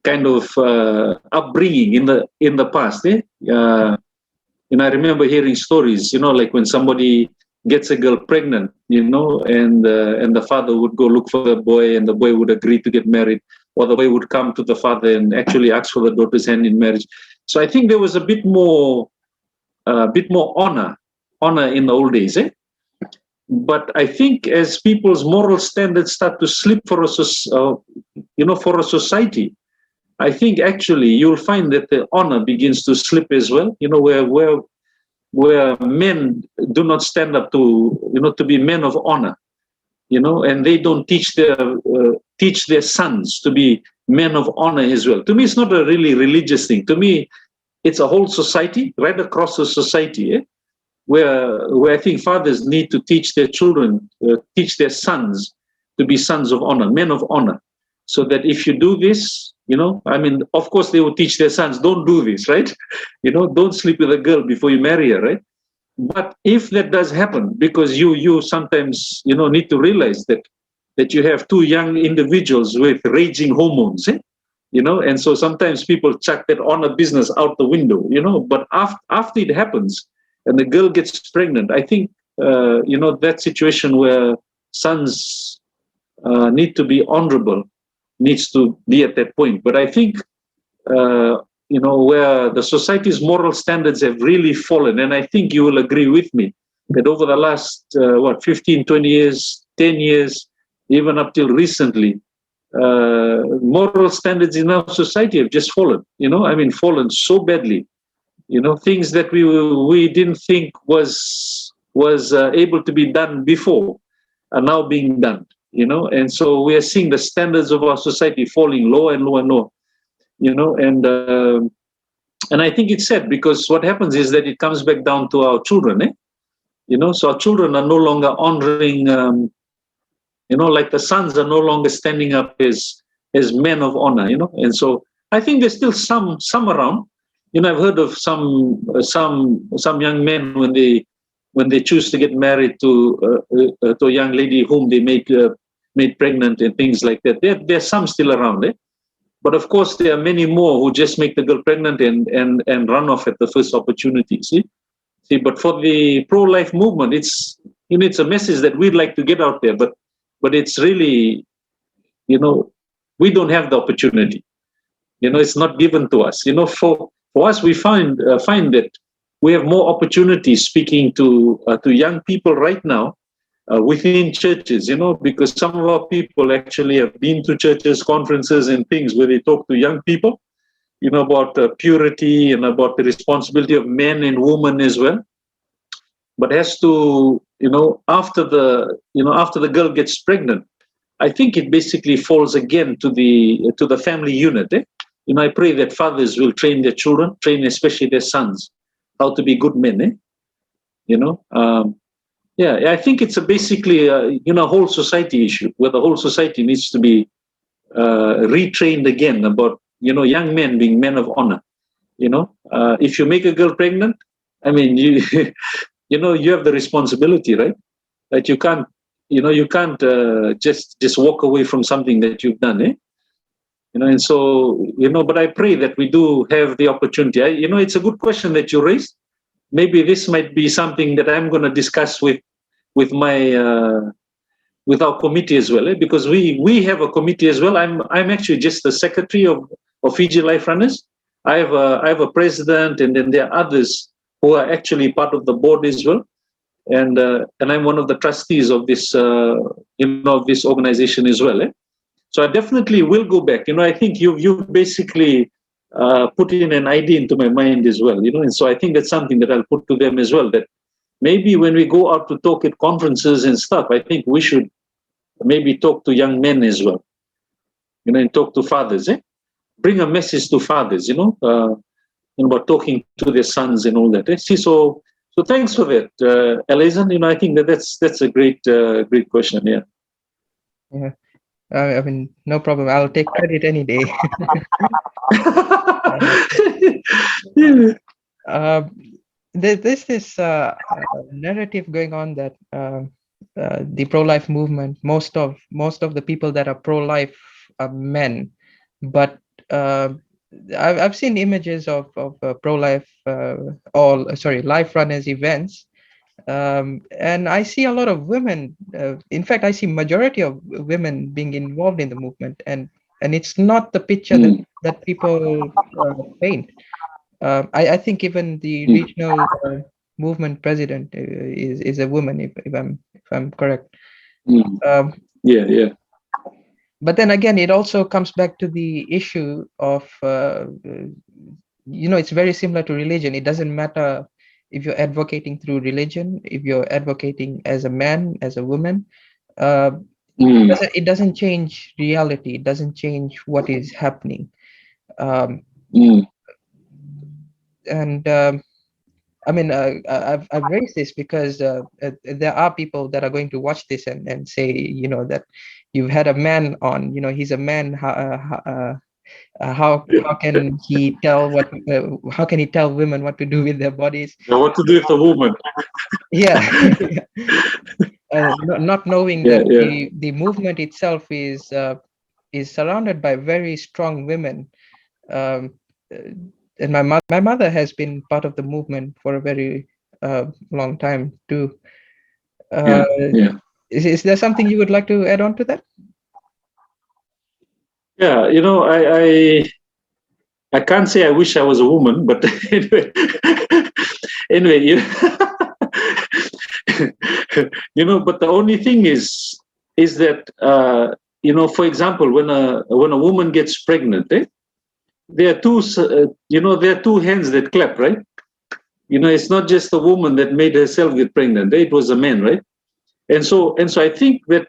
kind of upbringing in the past. I remember hearing stories, like when somebody gets a girl pregnant, and the father would go look for the boy, and the boy would agree to get married, or the boy would come to the father and actually ask for the daughter's hand in marriage. So I think there was a bit more honor in the old days. But I think as people's moral standards start to slip for for a society, I think actually you'll find that the honor begins to slip as well. Where men do not stand up to be men of honor, and they don't teach their sons to be men of honor as well. To me, it's not a really religious thing. To me, it's a whole society, right across the society, where I think fathers need to teach their children, teach their sons to be sons of honor, men of honor, so that if you do this, I mean, of course, they will teach their sons, don't do this, right? Don't sleep with a girl before you marry her, right? But if that does happen, because you sometimes need to realize that you have two young individuals with raging hormones, and so sometimes people chuck that honor business out the window, but after it happens and the girl gets pregnant, I think that situation where sons need to be honorable needs to be at that point. But I think uh, where the society's moral standards have really fallen, and I think you will agree with me that over the last 15, 20 years, 10 years, even up till recently, moral standards in our society have just fallen. I mean, fallen so badly. Things that we didn't think was able to be done before are now being done. And so we are seeing the standards of our society falling lower and lower and lower. And I think it's sad because what happens is that it comes back down to our children. So our children are no longer honoring. Like the sons are no longer standing up as men of honor. And so I think there's still some around. I've heard of some young men when they choose to get married to a young lady whom they made pregnant and things like that. There's some still around. But of course, there are many more who just make the girl pregnant and run off at the first opportunity. See. But for the pro-life movement, it's a message that we'd like to get out there. But it's really, we don't have the opportunity. It's not given to us. For us, we find that we have more opportunities speaking to young people right now within churches. Because some of our people actually have been to churches, conferences, and things where they talk to young people, about purity and about the responsibility of men and women as well. But as to after the girl gets pregnant, I think it basically falls again to the family unit. I pray that fathers will train their children, train especially their sons, how to be good men. I think it's basically a whole society issue where the whole society needs to be retrained again about young men being men of honor. If you make a girl pregnant, I mean you you have the responsibility, right? That you can't just walk away from something that you've done. And so but I pray that we do have the opportunity. It's a good question that you raised. Maybe this might be something that I'm going to discuss with my with our committee as well, because we have a committee as well. I'm actually just the secretary of Fiji Life Runners. I have a president, and then there are others who are actually part of the board as well, and I'm one of the trustees of this of this organization as well. So I definitely will go back. I think you basically put in an idea into my mind as well. And so I think that's something that I'll put to them as well. That maybe when we go out to talk at conferences and stuff, I think we should maybe talk to young men as well. And talk to fathers. Bring a message to fathers. About talking to their sons and all that. So thanks for that, Elazan. I think that's a great question. Yeah. Yeah. I mean, no problem. I'll take credit any day. There's this narrative going on that the pro-life movement, most of the people that are pro-life are men, but I've seen images of pro-life life runners events. And I see a lot of women. In fact, I see majority of women being involved in the movement, and it's not the picture that people paint. I think even the regional movement president is a woman, if I'm correct. Yeah. But then again, it also comes back to the issue of it's very similar to religion. It doesn't matter if you're advocating through religion, if you're advocating as a man, as a woman, it doesn't change reality. It doesn't change what is happening. And I mean, I've raised this because there are people that are going to watch this and say, that you've had a man on, he's a man. How can he tell how can he tell women what to do with their bodies? What to do with a woman? Yeah. Not knowing that the movement itself is surrounded by very strong women. And my mother has been part of the movement for a very long time too. Is there something you would like to add on to that? Yeah, I can't say I wish I was a woman, but anyway, but the only thing is that for example, when a woman gets pregnant, there are two hands that clap, right? It's not just the woman that made herself get pregnant. It was a man, right? And so I think that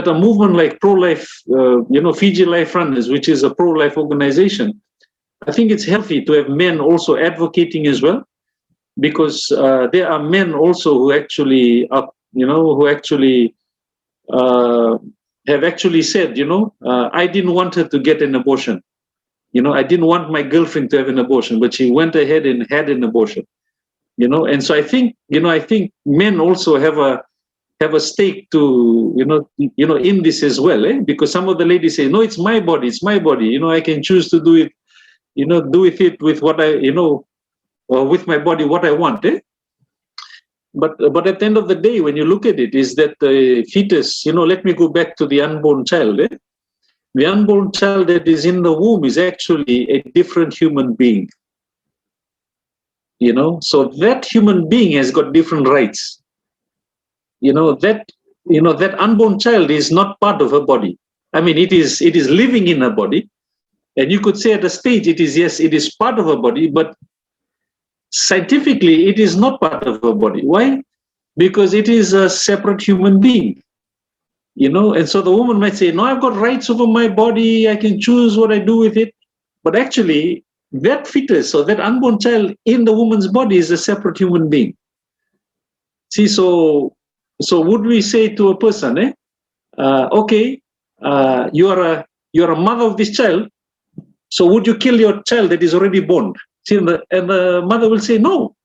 a movement like pro-life, Fiji Life Runners, which is a pro-life organization, I think it's healthy to have men also advocating as well, because there are men also who actually have actually said, I didn't want her to get an abortion. I didn't want my girlfriend to have an abortion, but she went ahead and had an abortion. And so I think men also have a stake to in this as well, because some of the ladies say, no, it's my body, I can choose to do it, do with it with what I with my body what I want, but at the end of the day, when you look at it, is that the fetus, let me go back to the unborn child, the unborn child that is in the womb is actually a different human being. So that human being has got different rights. That unborn child is not part of her body. I mean, it is living in her body, and you could say at a stage it is part of her body, but scientifically it is not part of her body. Why? Because it is a separate human being. And so the woman might say, no, I've got rights over my body, I can choose what I do with it. But actually, that fetus or that unborn child in the woman's body is a separate human being. See, so would we say to a person, okay, you are a mother of this child, so would you kill your child that is already born? See, and the mother will say, no,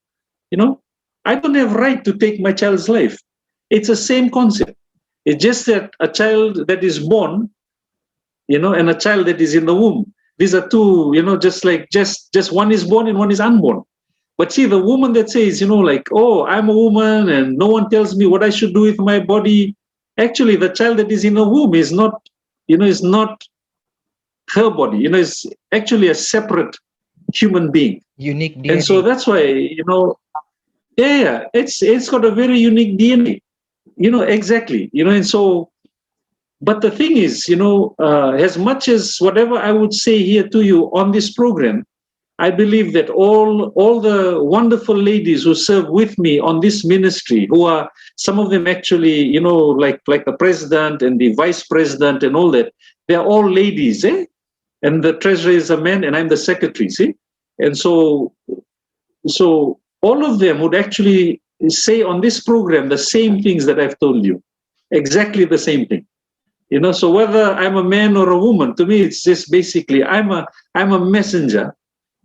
I don't have right to take my child's life. It's the same concept. It's just that a child that is born, and a child that is in the womb, these are two, just one is born and one is unborn. But see, the woman that says, oh, I'm a woman and no one tells me what I should do with my body. Actually, the child that is in the womb is not her body. Is actually a separate human being. Unique DNA. And so that's why, it's got a very unique DNA. Exactly. And so, but the thing is, as much as whatever I would say here to you on this program, I believe that all the wonderful ladies who serve with me on this ministry, who are some of them actually, like the president and the vice president and all that, they're all ladies, and the treasurer is a man, and I'm the secretary, see? And so all of them would actually say on this program the same things that I've told you, exactly the same thing. So whether I'm a man or a woman, to me, it's just basically I'm a messenger,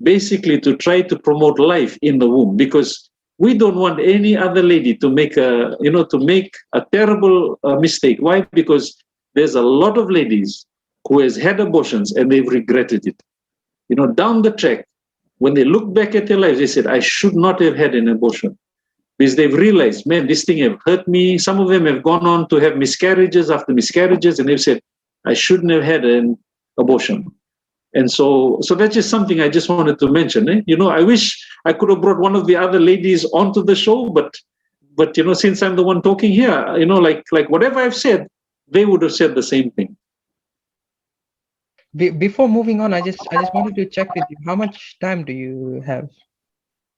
basically to try to promote life in the womb, because we don't want any other lady to make a terrible mistake. Why? Because there's a lot of ladies who has had abortions and they've regretted it. Down the track, when they look back at their lives, they said, I should not have had an abortion. Because they've realized, man, this thing have hurt me. Some of them have gone on to have miscarriages after miscarriages, and they've said, I shouldn't have had an abortion. And so that's just something I just wanted to mention. I wish I could have brought one of the other ladies onto the show, but since I'm the one talking here, like whatever I've said, they would have said the same thing. Before moving on, I just wanted to check with you. How much time do you have?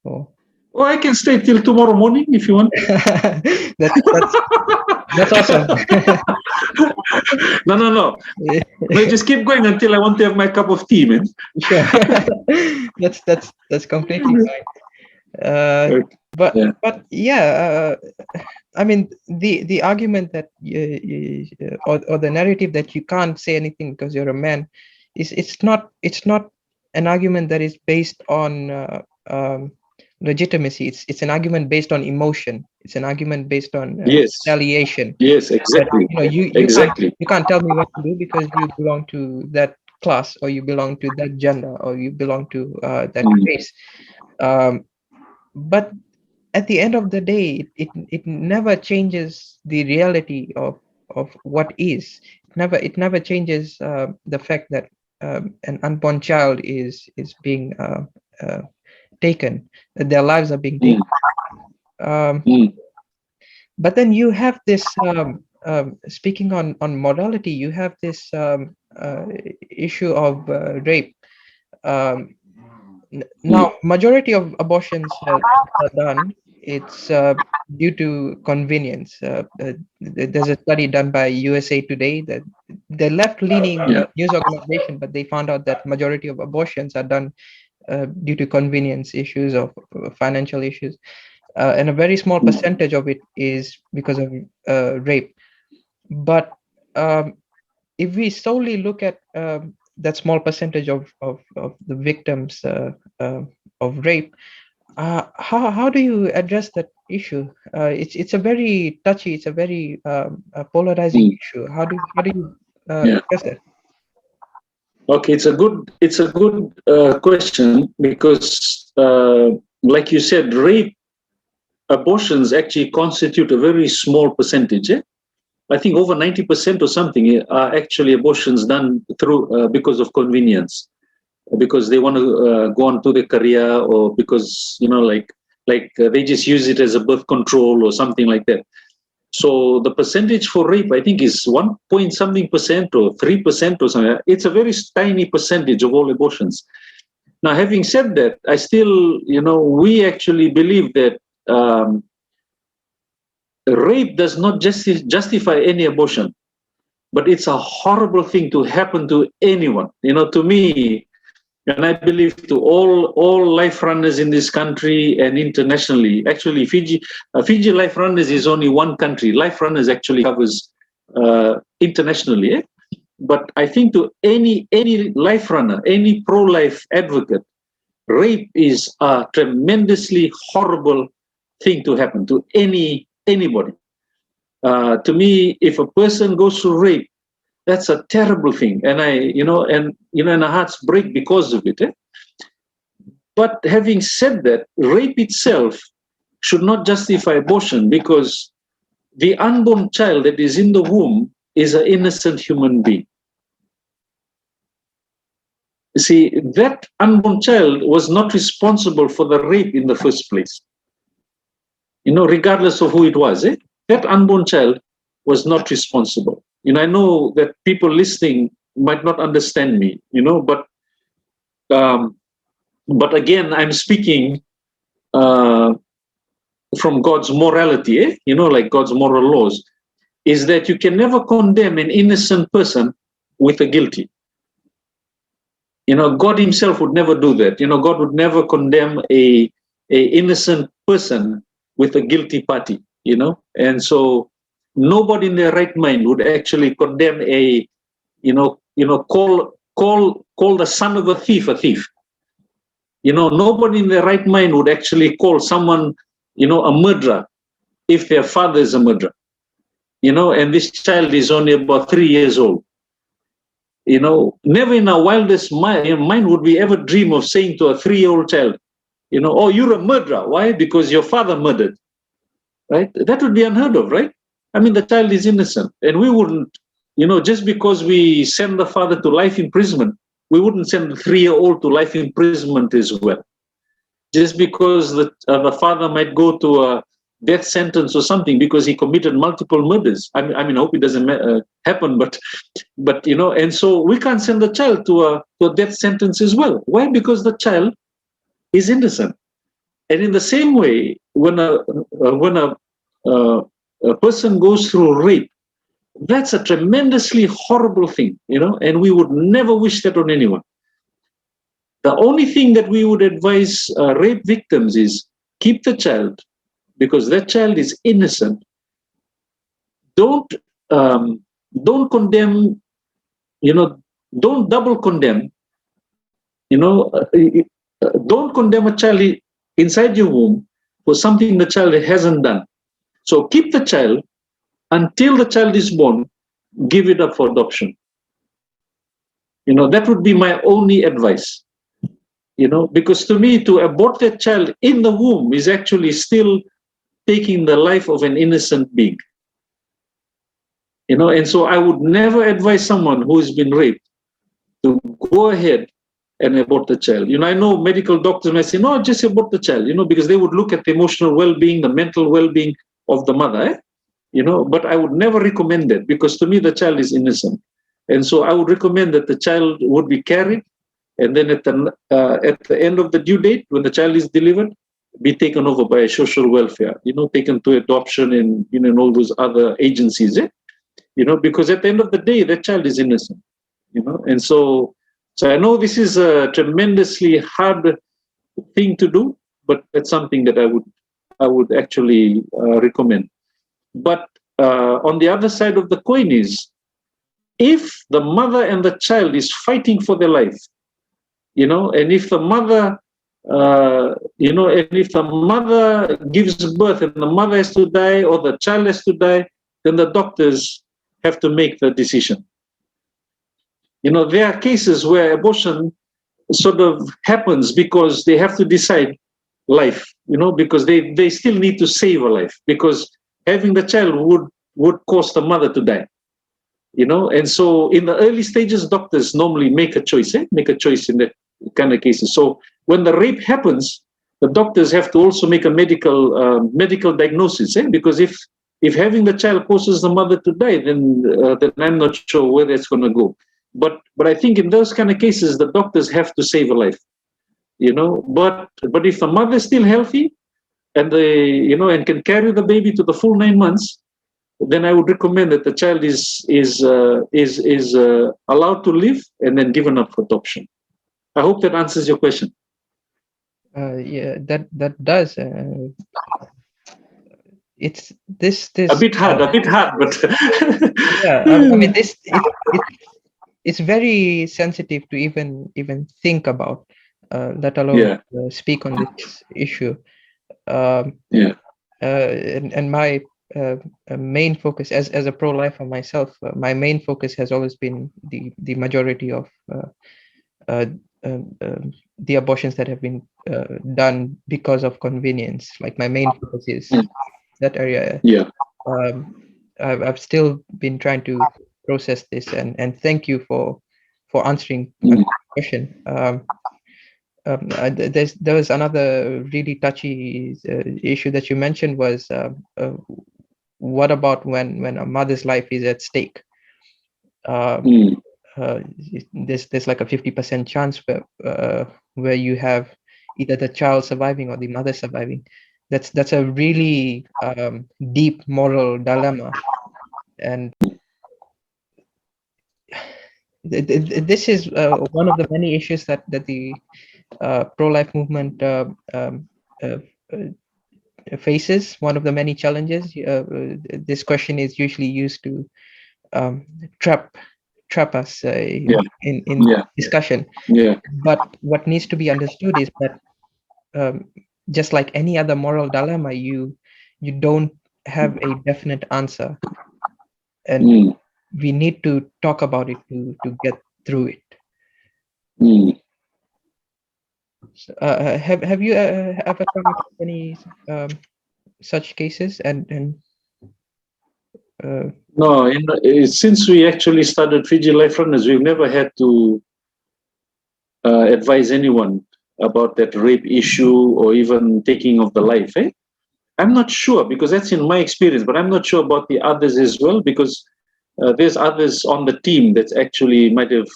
Oh, I can stay till tomorrow morning if you want. That's awesome. No. Just keep going until I want to have my cup of tea, man. Sure. That's completely fine. But yeah, I mean the argument that or the narrative that you can't say anything because you're a man it's not an argument that is based on legitimacy. It's an argument based on emotion. It's an argument based on retaliation. Yes, exactly. But, you can't tell me what to do because you belong to that class, or you belong to that gender, or you belong to that race. But at the end of the day, it never changes the reality of what is. It never changes the fact that an unborn child is being taken, that their lives are being taken. But then you have this, speaking on morality, you have this issue of rape. Now, majority of abortions are done. It's due to convenience. There's a study done by USA Today that the left-leaning news organization, but they found out that majority of abortions are done due to convenience issues or financial issues, and a very small percentage of it is because of rape. But if we solely look at that small percentage of the victims of rape, how do you address that issue? It's a very touchy, it's a very polarizing issue. How do you address that? Okay, it's a good question, because like you said, rape abortions actually constitute a very small percentage. I think over 90% or something are actually abortions done through because of convenience, because they want to go on to their career, or because they just use it as a birth control or something like that. So the percentage for rape, I think, is 1 point something percent or 3% or something. It's a very tiny percentage of all abortions. Now, having said that, I still, we actually believe that rape does not justify any abortion, but it's a horrible thing to happen to anyone. To me, and I believe to all life runners in this country and internationally. Actually, Fiji Life Runners is only one country. Life Runners actually covers internationally. But I think to any life runner, any pro-life advocate, rape is a tremendously horrible thing to happen to anybody. To me, if a person goes through rape, that's a terrible thing, and and our hearts break because of it. But having said that, rape itself should not justify abortion, because the unborn child that is in the womb is an innocent human being. You see, that unborn child was not responsible for the rape in the first place. Regardless of who it was, that unborn child was not responsible. I know that people listening might not understand me, but again, I'm speaking from God's morality, like God's moral laws, is that you can never condemn an innocent person with a guilty. God himself would never do that. God would never condemn a innocent person with a guilty party, and so nobody in their right mind would actually condemn call the son of a thief. Nobody in their right mind would actually call someone, a murderer if their father is a murderer. And this child is only about 3 years old. Never in our wildest mind would we ever dream of saying to a 3-year-old child, oh, you're a murderer. Why? Because your father murdered. Right? That would be unheard of, right? I mean, the child is innocent, and we wouldn't, just because we send the father to life imprisonment, we wouldn't send the 3-year-old to life imprisonment as well. Just because the father might go to a death sentence or something because he committed multiple murders. I mean, I hope it doesn't happen, but and so we can't send the child to a death sentence as well. Why? Because the child is innocent. And in the same way, when a person goes through rape, that's a tremendously horrible thing, and we would never wish that on anyone. The only thing that we would advise rape victims is keep the child, because that child is innocent. Don't condemn, don't double condemn, don't condemn a child inside your womb for something the child hasn't done. So keep the child until the child is born, give it up for adoption. That would be my only advice. Because to me, to abort that child in the womb is actually still taking the life of an innocent being. And so I would never advise someone who has been raped to go ahead and abort the child. I know medical doctors may say, no, just abort the child, because they would look at the emotional well-being, the mental well-being of the mother, but I would never recommend that, because to me, the child is innocent. And so I would recommend that the child would be carried, and then at the end of the due date, when the child is delivered, be taken over by social welfare, taken to adoption and all those other agencies, because at the end of the day, that child is innocent, and so I know this is a tremendously hard thing to do, but that's something that I would actually recommend. But on the other side of the coin is, if the mother and the child is fighting for their life, and if the mother, and if the mother gives birth and the mother has to die or the child has to die, then the doctors have to make the decision. There are cases where abortion sort of happens because they have to decide life, because they still need to save a life, because having the child would cause the mother to die. And so in the early stages, doctors normally make a choice in that kind of cases. So when the rape happens, the doctors have to also make a medical diagnosis, because if having the child causes the mother to die, then I'm not sure where that's going to go. But I think in those kind of cases, the doctors have to save a life. But if the mother is still healthy and and can carry the baby to the full 9 months, then I would recommend that the child is allowed to live and then given up for adoption. I hope that answers your question. Yeah, that does. It's this a bit hard, but yeah. I mean, it's very sensitive to even think about, let alone speak on this issue. And my main focus as a pro-lifer myself, my main focus has always been the majority of the abortions that have been done because of convenience. Like, my main focus is that area. I've still been trying to process this, and thank you for answering my question. There was another really touchy issue that you mentioned, was what about when a mother's life is at stake? There's like a 50% chance where you have either the child surviving or the mother surviving. That's a really deep moral dilemma, and this is one of the many issues that the pro-life movement faces. One of the many challenges. This question is usually used to trap us in discussion. But what needs to be understood is that just like any other moral dilemma, you don't have a definite answer, and we need to talk about it to get through it. So, have you ever come across any such cases? No, since we actually started Fiji Life Runners, we've never had to advise anyone about that rape issue or even taking of the life. I'm not sure, because that's in my experience, but I'm not sure about the others as well, because there's others on the team that actually might have,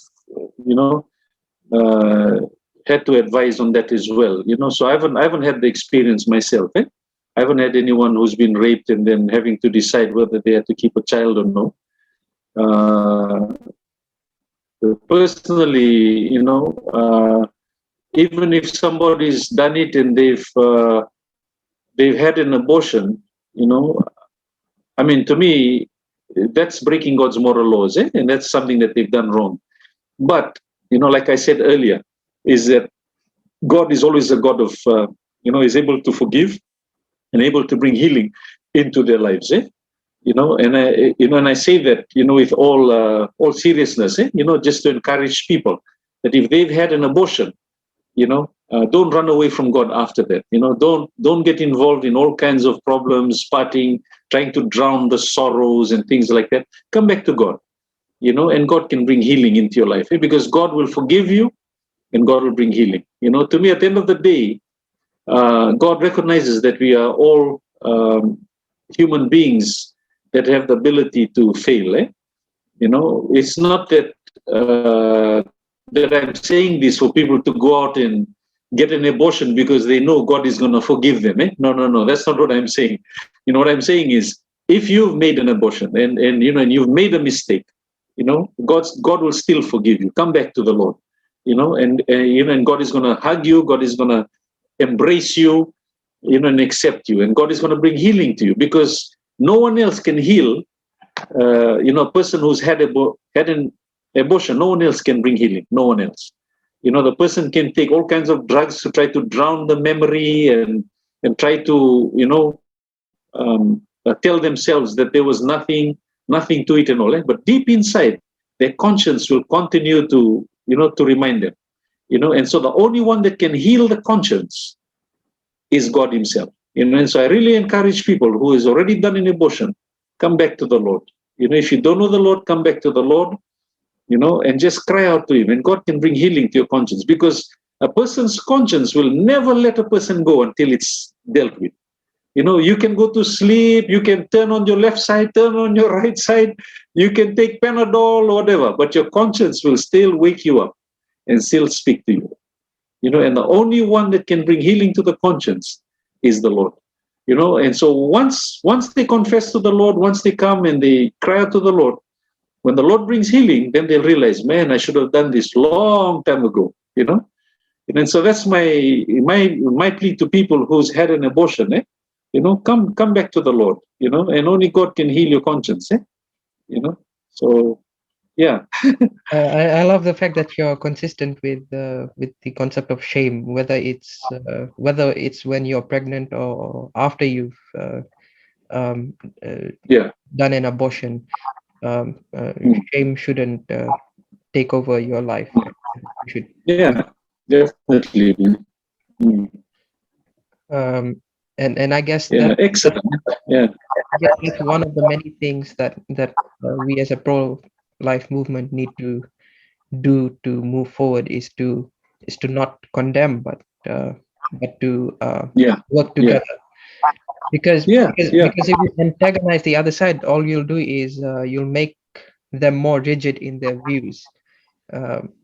had to advise on that as well. So I haven't had the experience myself. I haven't had anyone who's been raped and then having to decide whether they have to keep a child or no. Personally, even if somebody's done it and they've had an abortion, I mean, to me, that's breaking God's moral laws, and that's something that they've done wrong. But, like I said earlier, is that God is always a God of, is able to forgive and able to bring healing into their lives, And I say that, with all seriousness, just to encourage people that if they've had an abortion, don't run away from God after that. Don't get involved in all kinds of problems, partying, trying to drown the sorrows and things like that. Come back to God, and God can bring healing into your life, because God will forgive you and God will bring healing. To me, at the end of the day, God recognizes that we are all human beings that have the ability to fail. It's not that that I'm saying this for people to go out and get an abortion because they know God is going to forgive them. No, that's not what I'm saying. What I'm saying is, if you've made an abortion and you've made a mistake, God will still forgive you. Come back to the Lord, and God is going to hug you. God is going to embrace you, and accept you, and God is going to bring healing to you, because no one else can heal. A person who's had an abortion, no one else can bring healing. No one else. The person can take all kinds of drugs to try to drown the memory and try to tell themselves that there was nothing to it and all that. But deep inside, their conscience will continue to remind them. And so the only one that can heal the conscience is God Himself. And so I really encourage people who has already done an abortion, come back to the Lord. If you don't know the Lord, come back to the Lord, and just cry out to him, and God can bring healing to your conscience, because a person's conscience will never let a person go until it's dealt with. You can go to sleep, you can turn on your left side, turn on your right side, you can take Panadol or whatever, but your conscience will still wake you up and still speak to you. And the only one that can bring healing to the conscience is the Lord. And so once they confess to the Lord, once they come and they cry out to the Lord, when the Lord brings healing, then they'll realize, man, I should have done this long time ago. And so that's my plea to people who's had an abortion. Come back to the Lord. And only God can heal your conscience. So yeah. I love the fact that you're consistent with the concept of shame, whether it's when you're pregnant or after you've done an abortion. Shame shouldn't take over your life. You should. Yeah, definitely. And I guess excellent. I guess that's one of the many things that we as a pro-life movement need to do to move forward is to not condemn, but to work together. Because if you antagonize the other side, all you'll do is you'll make them more rigid in their views.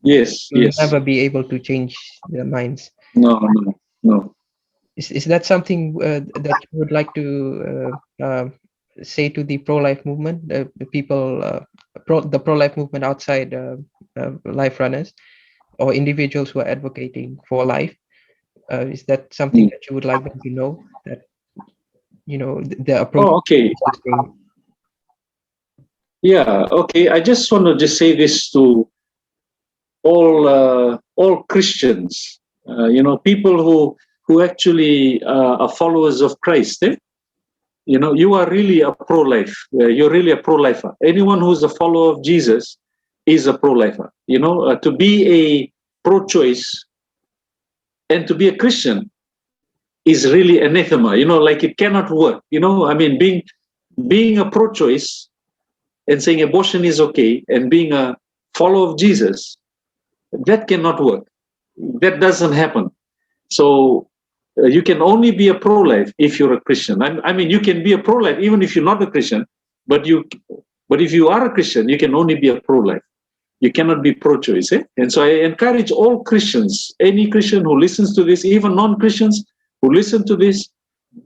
You'll never be able to change their minds. No. Is that something that you would like to say to the pro-life movement, the people, the pro-life movement outside life runners or individuals who are advocating for life? Is that something that you would like them to know, that the approach? Okay. Yeah. Okay. I just want to just say this to all Christians. People who actually are followers of Christ. You are really a pro-life. You're really a pro-lifer. Anyone who's a follower of Jesus is a pro-lifer. To be a pro-choice and to be a Christian is really anathema. Like it cannot work. Being a pro-choice and saying abortion is okay and being a follower of Jesus, that cannot work. That doesn't happen. So you can only be a pro-life if you're a Christian. You can be a pro-life even if you're not a Christian, but if you are a Christian, you can only be a pro-life. You cannot be pro-choice. And so I encourage all Christians, any Christian who listens to this, even non-Christians who listen to this,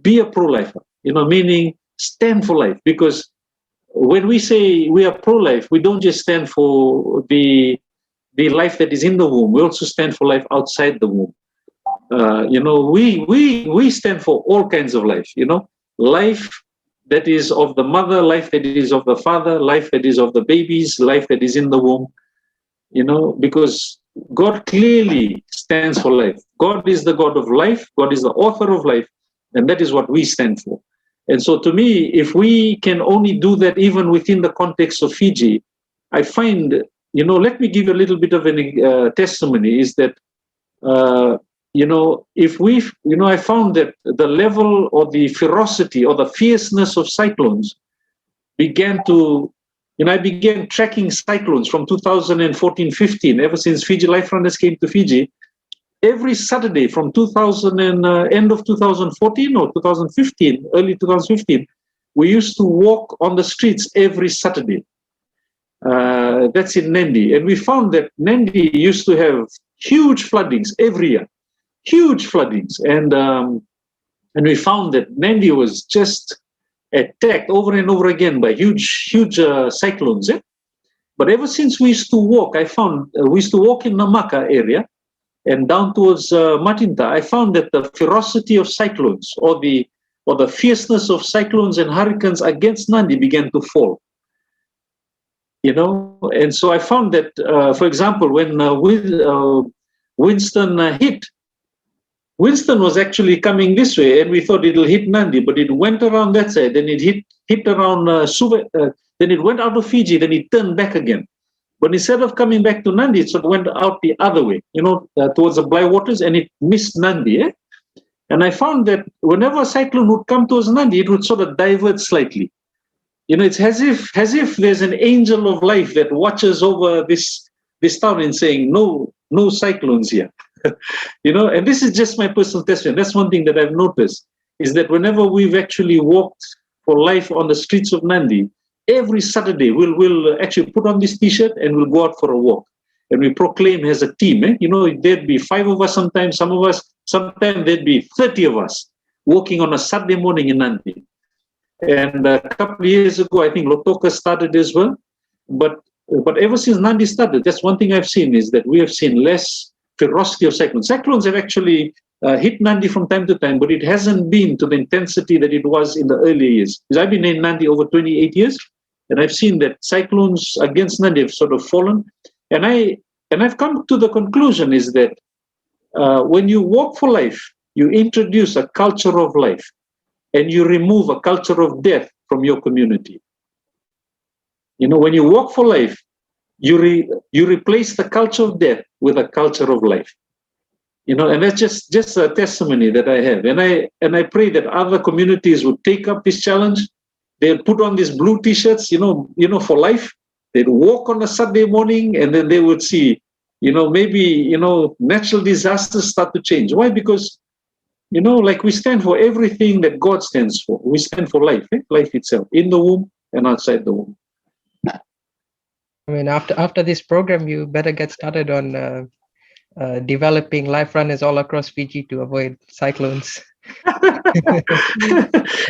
be a pro-lifer, meaning stand for life. Because when we say we are pro-life, we don't just stand for the life that is in the womb. We also stand for life outside the womb. We stand for all kinds of life, life that is of the mother, life that is of the father, life that is of the babies, life that is in the womb, because God clearly stands for life. God is the God of life. God is the author of life. And that is what we stand for. And so to me, if we can only do that even within the context of Fiji, I find, let me give a little bit of a testimony, is that, if I found that the level or the ferocity or the fierceness of cyclones began to, I began tracking cyclones from 2014-15, ever since Fiji Life Runners came to Fiji. Every Saturday from end of 2014 or 2015, early 2015, we used to walk on the streets every Saturday. That's in Nandi. And we found that Nandi used to have huge floodings every year, huge floodings. And we found that Nandi was just attacked over and over again by huge cyclones. But ever since we used to walk, I found we used to walk in Namaka area and down towards Matinta. I found that the ferocity of cyclones or the fierceness of cyclones and hurricanes against Nandi began to fall. And so I found that, for example, when Winston hit, Winston was actually coming this way, and we thought it'll hit Nandi, but it went around that side. Then it hit around then it went out of Fiji. Then it turned back again. But instead of coming back to Nandi, it sort of went out the other way, towards the Bly Waters, and it missed Nandi. And I found that whenever a cyclone would come towards Nandi, it would sort of divert slightly. it's as if there's an angel of life that watches over this town and saying, no cyclones here. And this is just my personal testimony. That's one thing that I've noticed, is that whenever we've actually walked for life on the streets of Nandi, every Saturday we'll actually put on this t-shirt and we'll go out for a walk. And we proclaim as a team. There'd be 5 of us sometimes, sometimes there'd be 30 of us walking on a Saturday morning in Nandi. And a couple of years ago, I think Lotoka started as well. But ever since Nandi started, that's one thing I've seen, is that we have seen less ferocity of cyclones. Cyclones have actually hit Nandi from time to time, but it hasn't been to the intensity that it was in the earlier years. Because I've been in Nandi over 28 years, and I've seen that cyclones against Nandi have sort of fallen. And I've come to the conclusion is that when you walk for life, you introduce a culture of life, and you remove a culture of death from your community. When you walk for life, you replace the culture of death with a culture of life. And that's just a testimony that I have. And I pray that other communities would take up this challenge. They'll put on these blue t-shirts, for life. They'd walk on a Saturday morning, and then they would see, maybe, natural disasters start to change. Why? Because, like we stand for everything that God stands for. We stand for life, life itself, in the womb and outside the womb. I mean, after this program, you better get started on developing life runners all across Fiji to avoid cyclones.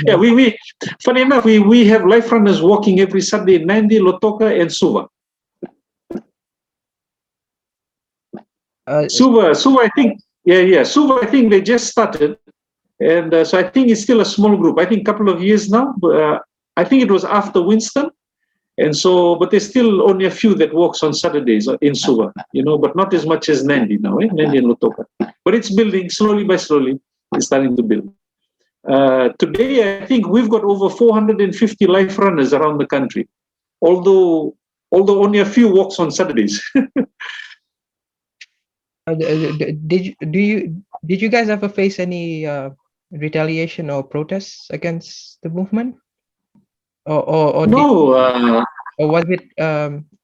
Yeah, we funny enough, we have life runners walking every Saturday in Nandi, Lotoka, and Suva. Suva, I think, Suva, I think they just started, and so I think it's still a small group. I think a couple of years now. I think it was after Winston, and so, but there's still only a few that walks on Saturdays in Suva, but not as much as Nandi now, Nandi and Lotoka. But it's building slowly by slowly. It's starting to build. Today, I think we've got over 450 life runners around the country, although only a few walks on Saturdays. Did you guys ever face any retaliation or protests against the movement? Or no. Or was it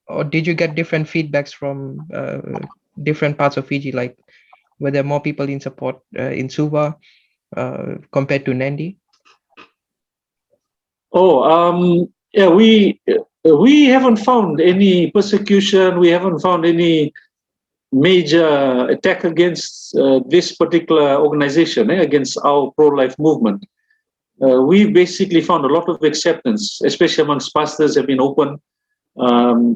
or did you get different feedbacks from different parts of Fiji? Like, were there more people in support in Suva compared to Nandi? Yeah, we haven't found any persecution. We haven't found any major attack against this particular organization, against our pro-life movement. We basically found a lot of acceptance, especially amongst pastors have been open. We're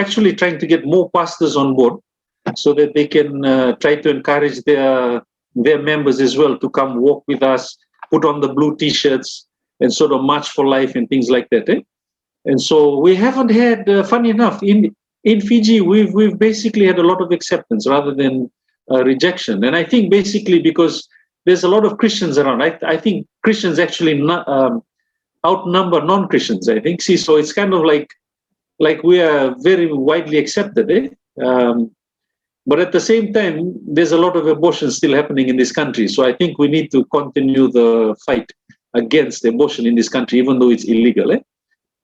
actually trying to get more pastors on board so that they can try to encourage their members as well to come walk with us, put on the blue t-shirts and sort of march for life and things like that. And so we haven't had, funny enough, in Fiji, we've basically had a lot of acceptance rather than rejection. And I think basically because there's a lot of Christians around. I think Christians actually outnumber non-Christians, I think. So it's kind of like we are very widely accepted. But at the same time, there's a lot of abortion still happening in this country. So I think we need to continue the fight against abortion in this country, even though it's illegal.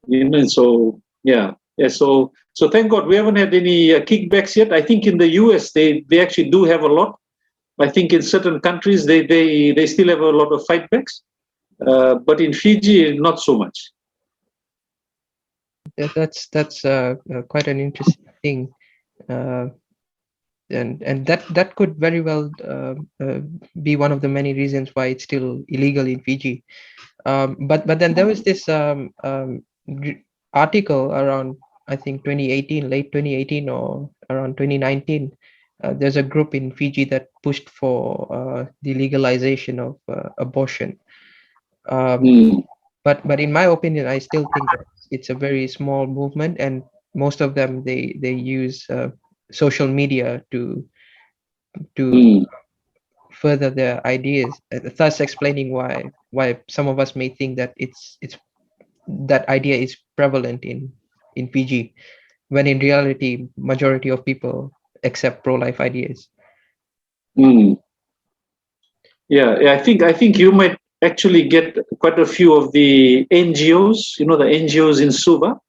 And so, so thank God we haven't had any kickbacks yet. I think in the US, they actually do have a lot. I think in certain countries, they still have a lot of fightbacks. But in Fiji, not so much. That's quite an interesting thing. And that could very well be one of the many reasons why it's still illegal in Fiji. But then there was this article around, I think, 2018, late 2018 or around 2019. There's a group in Fiji that pushed for the legalization of abortion. But in my opinion, I still think that it's a very small movement, and most of them they use social media to further their ideas, thus explaining why some of us may think that it's that idea is prevalent in Fiji, when in reality majority of people accept pro-life ideas. Yeah, I think you might actually get quite a few of the NGOs, the NGOs in Suva,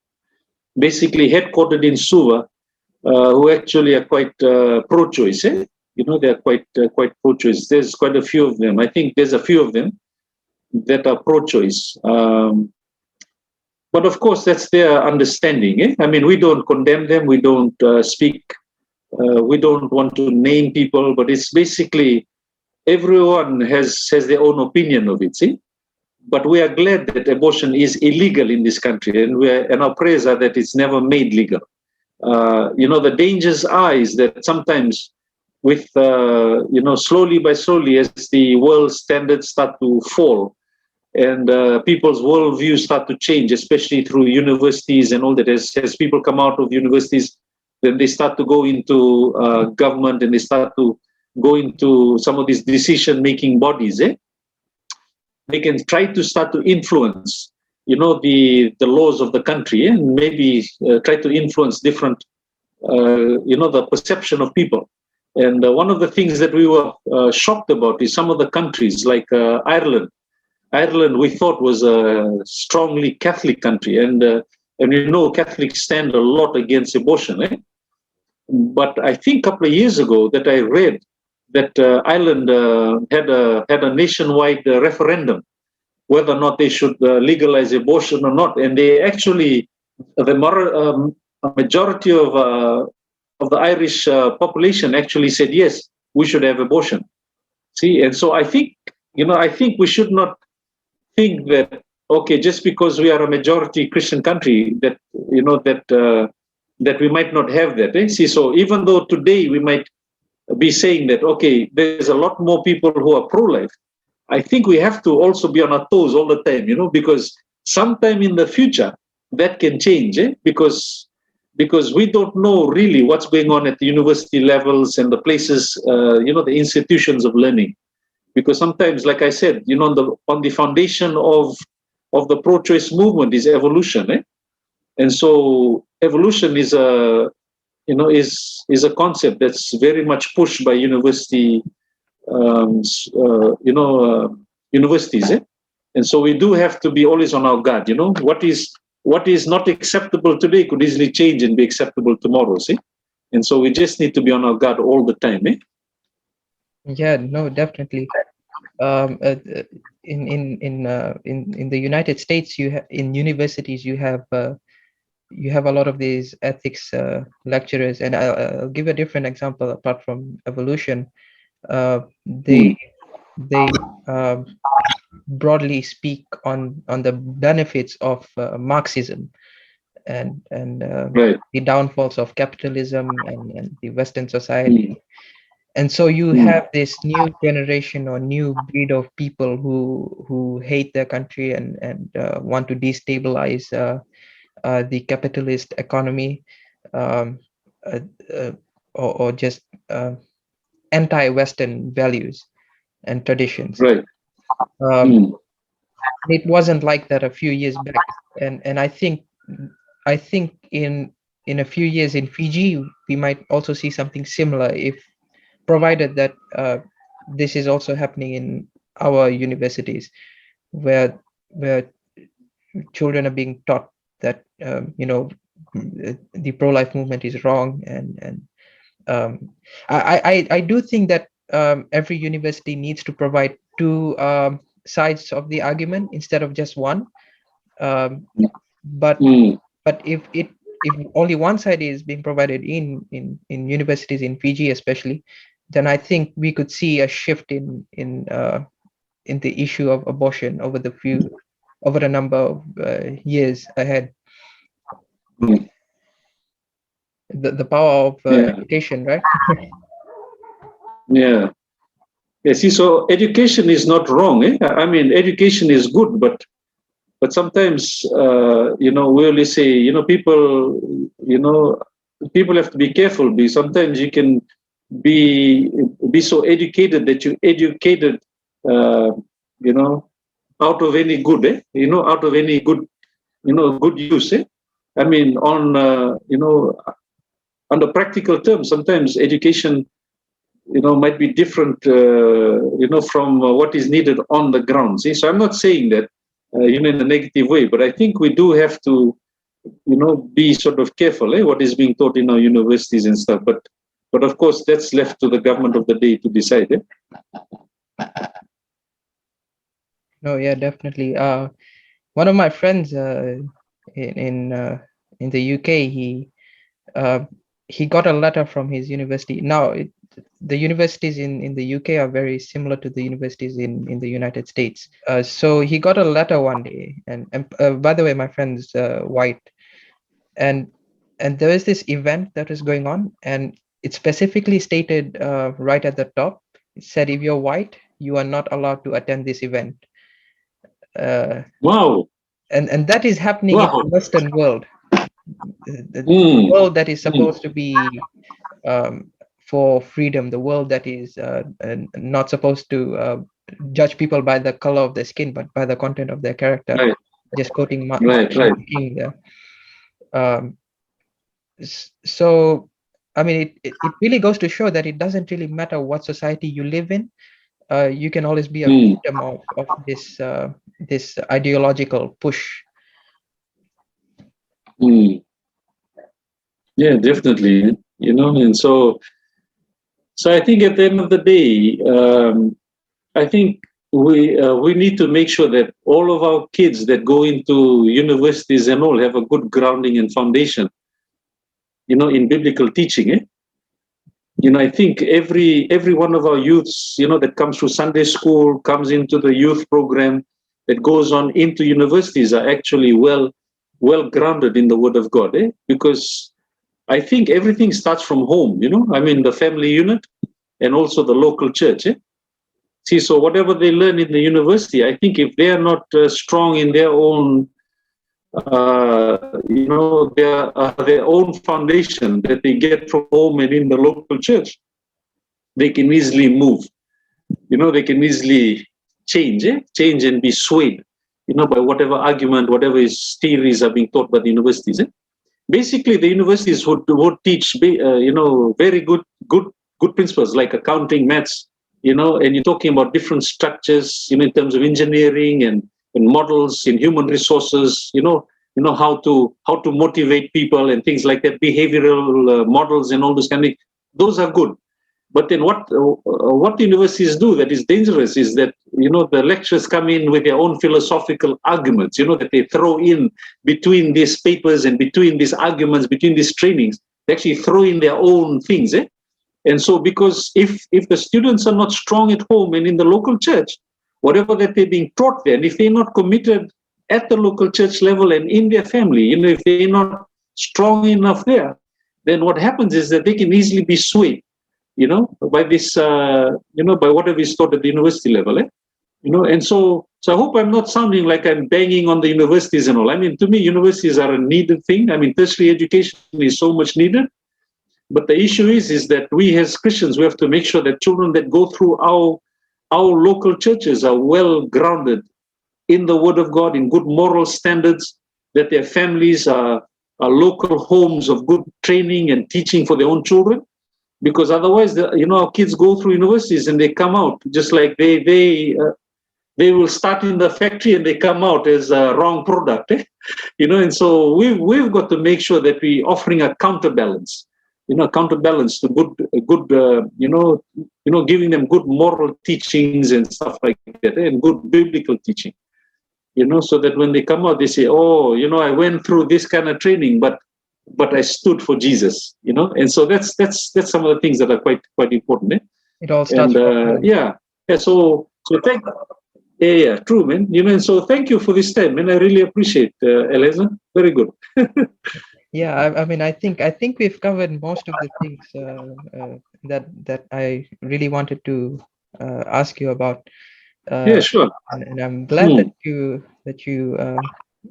basically headquartered in Suva, who actually are quite pro-choice. They're quite pro-choice. There's quite a few of them. I think there's a few of them that are pro-choice. But of course, that's their understanding. I mean, we don't condemn them. We don't speak. We don't want to name people. But it's basically everyone has their own opinion of it. See, but we are glad that abortion is illegal in this country, and our prayers are that it's never made legal. The dangers are is that sometimes with slowly by slowly, as the world standards start to fall, and people's worldviews start to change, especially through universities and all that. As people come out of universities, then they start to go into government, and they start to go into some of these decision-making bodies. They can try to start to influence, the laws of the country, and maybe try to influence different, the perception of people. And one of the things that we were shocked about is some of the countries like Ireland. Ireland, we thought, was a strongly Catholic country, and Catholics stand a lot against abortion. But I think a couple of years ago that I read that Ireland had a nationwide referendum whether or not they should legalize abortion or not, and they actually a majority of the Irish population actually said yes, we should have abortion. See, and so I think we should not think that, okay, just because we are a majority Christian country, that that we might not have that. See, so even though today we might be saying that, okay, there's a lot more people who are pro-life, I think we have to also be on our toes all the time, because sometime in the future that can change, because we don't know really what's going on at the university levels and the places, the institutions of learning. Because sometimes, like I said, on the foundation of the pro-choice movement is evolution, and so evolution is a concept that's very much pushed by universities, and so we do have to be always on our guard. What is not acceptable today could easily change and be acceptable tomorrow. See, and so we just need to be on our guard all the time. Yeah, no, definitely. In the United States, in universities you have a lot of these ethics lecturers, and I'll give a different example apart from evolution. They broadly speak on the benefits of Marxism and Right. the downfalls of capitalism and the Western society. And so you have this new generation or new breed of people who hate their country and want to destabilize the capitalist economy, or just anti-Western values and traditions. Right. It wasn't like that a few years back, and I think in a few years in Fiji we might also see something similar, if provided that this is also happening in our universities, where children are being taught that the pro-life movement is wrong, and I do think that every university needs to provide two sides of the argument instead of just one. But if only one side is being provided in universities in Fiji especially, then I think we could see a shift in the issue of abortion over a number of years ahead. The power of education, right? Yeah. See, so education is not wrong. I mean, education is good, but sometimes, we only say, people have to be careful, because sometimes you can be so educated that you educated, out of any good, out of any good, good use. I mean, on the practical terms, sometimes education might be different, from what is needed on the ground. See, so I'm not saying that, in a negative way, but I think we do have to, be sort of careful, what is being taught in our universities and stuff. But of course, that's left to the government of the day to decide. No, yeah, definitely. One of my friends in the UK, he got a letter from his university. Now, the universities in the UK are very similar to the universities in the United States. So he got a letter one day, and by the way, my friend's white, and there is this event that is going on, and it specifically stated right at the top. It said, if you're white, you are not allowed to attend this event. Wow. And that is happening in the Western world. The world that is supposed to be for freedom, the world that is not supposed to judge people by the color of their skin, but by the content of their character. Right. Just quoting Right. King there. So, I mean, it really goes to show that it doesn't really matter what society you live in. You can always be a victim of this this ideological push. Yeah, definitely. And so I think at the end of the day, I think we need to make sure that all of our kids that go into universities and all have a good grounding and foundation, in biblical teaching. I think every one of our youths, that comes through Sunday school, comes into the youth program, that goes on into universities, are actually well grounded in the Word of God. Because I think everything starts from home. I mean, the family unit and also the local church. See, so whatever they learn in the university, I think if they are not strong in their own, their own foundation that they get from home and in the local church, they can easily move. They can easily change and be swayed, by whatever argument, whatever theories are being taught by the universities. Basically, the universities would teach, very good principles like accounting, maths, and you're talking about different structures, in terms of engineering and models in human resources, how to motivate people and things like that, behavioral models and all those kind of things. Those are good. But then what universities do that is dangerous is that, the lecturers come in with their own philosophical arguments, that they throw in between these papers and between these arguments, between these trainings, they actually throw in their own things. And so, because if the students are not strong at home and in the local church, whatever that they're being taught there, and if they're not committed at the local church level and in their family, if they're not strong enough there, then what happens is that they can easily be swayed, by this, by whatever is taught at the university level. And so I hope I'm not sounding like I'm banging on the universities and all. I mean, to me, universities are a needed thing. I mean, tertiary education is so much needed. But the issue is that we as Christians, we have to make sure that children that go through our local churches are well grounded in the Word of God, in good moral standards, that their families are local homes of good training and teaching for their own children. Because otherwise, our kids go through universities and they come out just like they will start in the factory and they come out as a wrong product. And so we've got to make sure that we're offering a counterbalance. Counterbalance to good, giving them good moral teachings and stuff like that, and good biblical teaching, so that when they come out, they say, oh, I went through this kind of training, but I stood for Jesus, and so that's some of the things that are quite important. It all starts from So true, man. And so thank you for this time, and I really appreciate, Eliza. Very good. Yeah, I mean, I think we've covered most of the things that I really wanted to ask you about. Yeah, sure. And I'm glad that you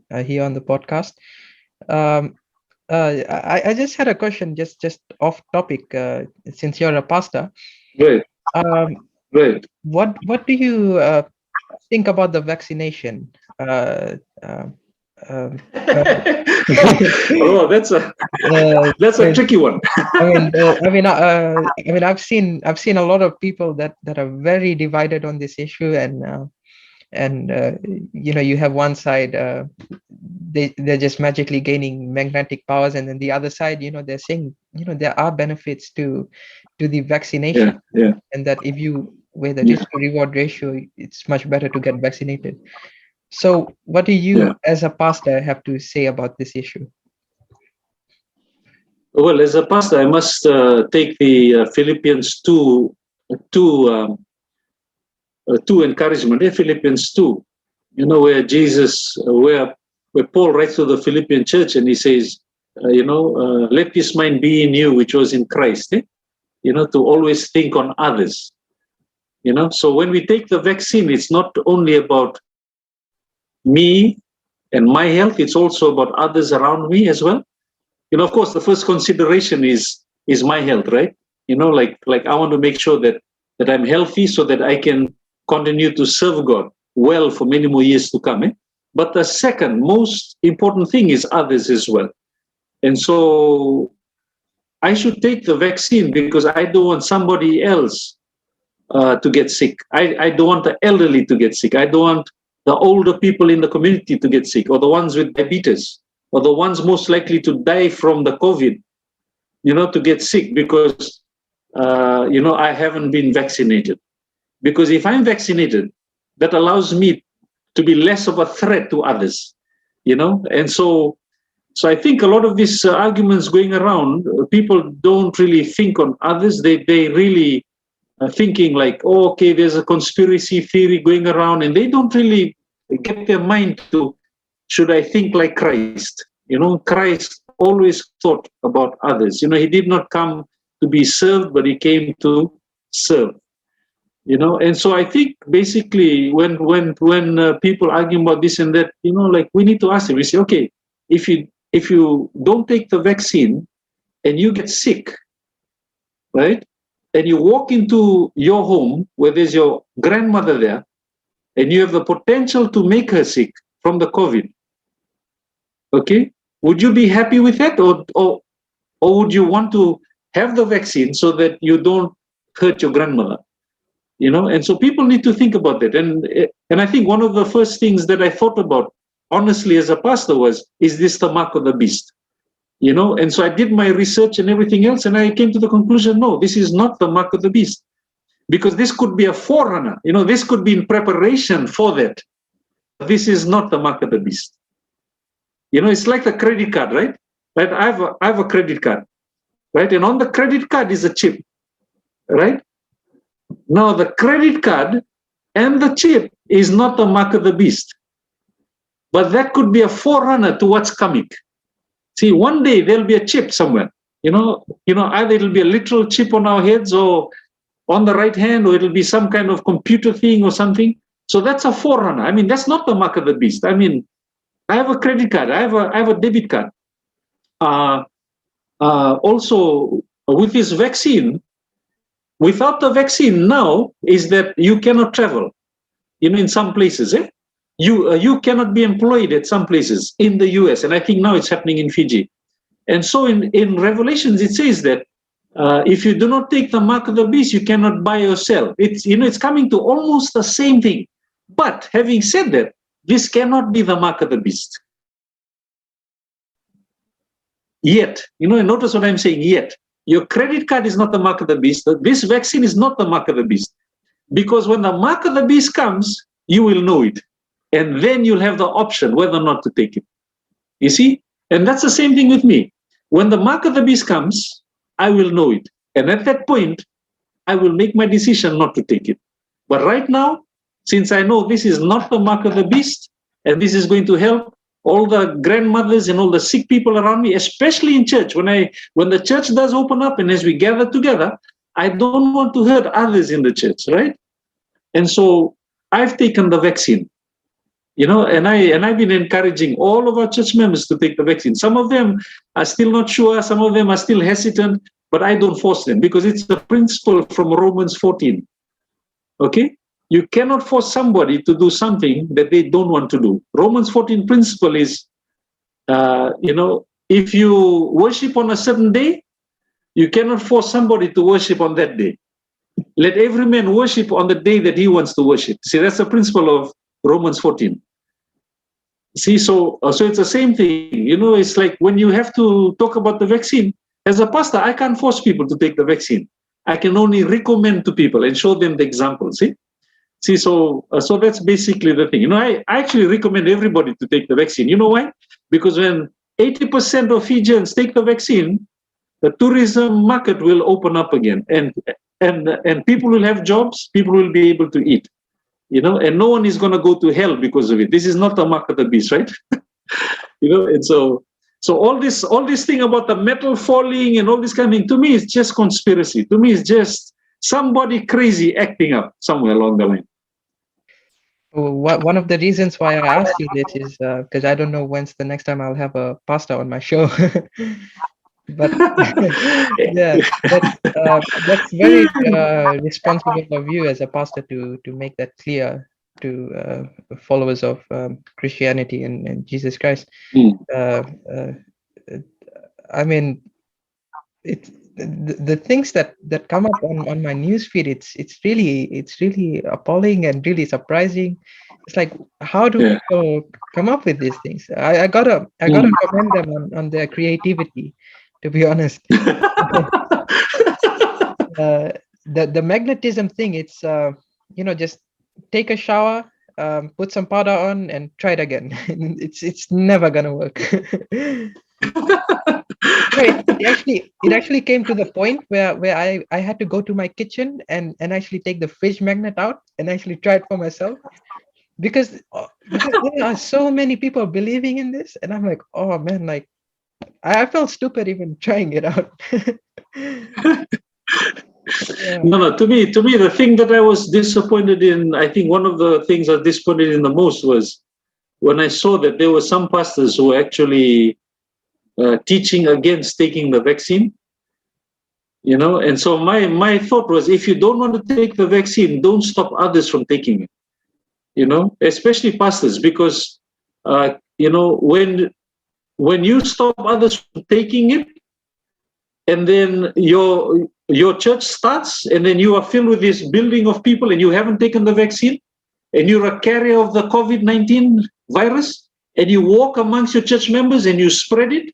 are here on the podcast. I just had a question, just off topic. Since you're a pastor, Right. Right. What do you think about the vaccination? Um, Oh, that's a uh, tricky one. I've seen a lot of people that are very divided on this issue, and you have one side, they're just magically gaining magnetic powers, and then the other side, they're saying, there are benefits to the vaccination, Yeah, yeah, and that if you weigh the yeah, risk to reward ratio, it's much better to get vaccinated. So what do you yeah. as a pastor have to say about this issue? Well, as a pastor, I must take the Philippians 2, 2 encouragement. Philippians 2, where Jesus, where Paul writes to the Philippian church, and he says, let this mind be in you, which was in Christ. To always think on others. So when we take the vaccine, it's not only about me and my health; it's also about others around me as well. Of course, the first consideration is my health, right? Like I want to make sure that I'm healthy so that I can continue to serve God well for many more years to come. But the second most important thing is others as well. And so I should take the vaccine because I don't want somebody else to get sick. I don't want the elderly to get sick. I don't want the older people in the community to get sick, or the ones with diabetes, or the ones most likely to die from the COVID, to get sick because, I haven't been vaccinated. Because if I'm vaccinated, that allows me to be less of a threat to others, And so I think a lot of these arguments going around, people don't really think on others. They really thinking like, oh, okay, there's a conspiracy theory going around, and they don't really get their mind to, should I think like Christ? Christ always thought about others. He did not come to be served, but he came to serve. And so I think basically when people argue about this and that, like we need to ask them. We say, okay, if you don't take the vaccine and you get sick, right? And you walk into your home where there's your grandmother there, and you have the potential to make her sick from the COVID. Okay, would you be happy with that, or would you want to have the vaccine so that you don't hurt your grandmother? And so people need to think about that. And I think one of the first things that I thought about, honestly, as a pastor was, is this the mark of the beast? And so I did my research and everything else, and I came to the conclusion, no, this is not the mark of the beast, because this could be a forerunner. This could be in preparation for that. This is not the mark of the beast. It's like the credit card, right? Right? I have a credit card, right? And on the credit card is a chip, right? Now the credit card and the chip is not the mark of the beast, but that could be a forerunner to what's coming. See, one day there'll be a chip somewhere, either it'll be a literal chip on our heads or on the right hand, or it'll be some kind of computer thing or something. So that's a forerunner. That's not the mark of the beast. I have a credit card. I have a debit card. Also, with this vaccine, without the vaccine now is that you cannot travel. In some places, you cannot be employed at some places in the US, and I think now it's happening in Fiji. And so in Revelations it says that if you do not take the mark of the beast, you cannot buy or sell. It's coming to almost the same thing. But having said that, this cannot be the mark of the beast. Yet, and notice what I'm saying, yet. Your credit card is not the mark of the beast. This vaccine is not the mark of the beast. Because when the mark of the beast comes, you will know it. And then you'll have the option whether or not to take it. You see? And that's the same thing with me. When the mark of the beast comes, I will know it. And at that point, I will make my decision not to take it. But right now, since I know this is not the mark of the beast, and this is going to help all the grandmothers and all the sick people around me, especially in church, when the church does open up and as we gather together, I don't want to hurt others in the church, right? And so I've taken the vaccine, and I've been encouraging all of our church members to take the vaccine. Some of them are still not sure, some of them are still hesitant, but I don't force them because it's the principle from Romans 14. Okay? You cannot force somebody to do something that they don't want to do. Romans 14 principle is if you worship on a certain day, you cannot force somebody to worship on that day. Let every man worship on the day that he wants to worship. See, that's the principle of Romans 14. See, so it's the same thing. It's like when you have to talk about the vaccine, as a pastor, I can't force people to take the vaccine. I can only recommend to people and show them the example. See, so that's basically the thing. I actually recommend everybody to take the vaccine. You know why? Because when 80% of Fijians take the vaccine, the tourism market will open up again, and people will have jobs. People will be able to eat. And no one is going to go to hell because of it. This is not a mark of the beast, right? And so all this thing about the metal falling and all this kind of thing, to me, it's just conspiracy. To me, it's just somebody crazy acting up somewhere along the line. One of the reasons why I asked you this is because I don't know when's the next time I'll have a pastor on my show. But yeah, that's very responsible of you as a pastor to make that clear to followers of Christianity and Jesus Christ. I mean, the things that come up on my newsfeed, it's really appalling and really surprising. It's like, how do people come up with these things? I gotta commend them on their creativity, to be honest. The magnetism thing, it's just take a shower, put some powder on and try it again. It's never gonna work. It actually came to the point where I had to go to my kitchen and actually take the fridge magnet out and actually try it for myself, because there are so many people believing in this, and I'm like, oh man, like I felt stupid even trying it out. Yeah. No. To me, the thing that I was disappointed in, I think one of the things I was disappointed in the most was when I saw that there were some pastors who were actually teaching against taking the vaccine. And so my thought was, if you don't want to take the vaccine, don't stop others from taking it. Especially pastors, because when you stop others from taking it, and then your church starts, and then you are filled with this building of people, and you haven't taken the vaccine, and you're a carrier of the COVID-19 virus, and you walk amongst your church members and you spread it.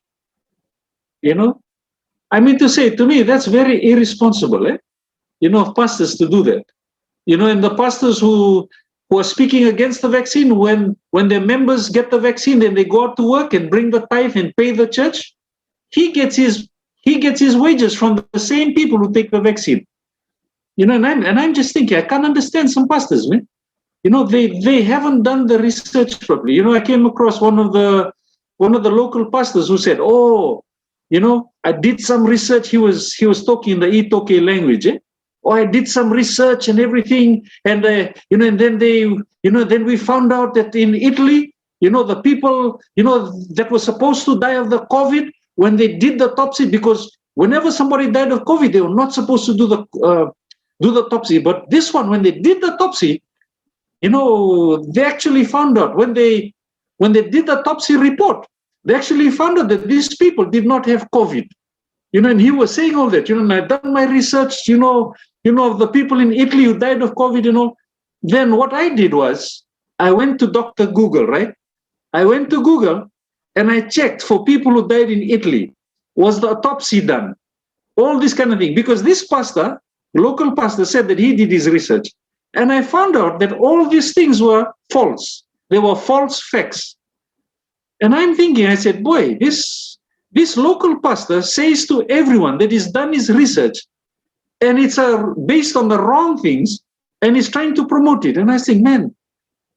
I mean to say, to me, that's very irresponsible, of pastors to do that. And the pastors who are speaking against the vaccine, when their members get the vaccine, then they go out to work and bring the tithe and pay the church. He gets his wages from the same people who take the vaccine. And I'm just thinking, I can't understand some pastors, man. They haven't done the research properly. I came across one of the local pastors who said, I did some research. He was talking in the Itoke language. I did some research and everything, and and then then we found out that in Italy, the people that were supposed to die of the COVID, when they did the autopsy, because whenever somebody died of COVID, they were not supposed to do the autopsy. But this one, when they did the autopsy, they actually found out when they did the autopsy report, they actually found out that these people did not have COVID. And he was saying all that. And I've done my research. Of the people in Italy who died of COVID. Then what I did was I went to Dr. Google, right? I went to Google and I checked for people who died in Italy. Was the autopsy done? All this kind of thing. Because this pastor, local pastor, said that he did his research. And I found out that all these things were false. They were false facts. And I'm thinking, I said, boy, this local pastor says to everyone that he's done his research and it's based on the wrong things, and he's trying to promote it. And I think, man,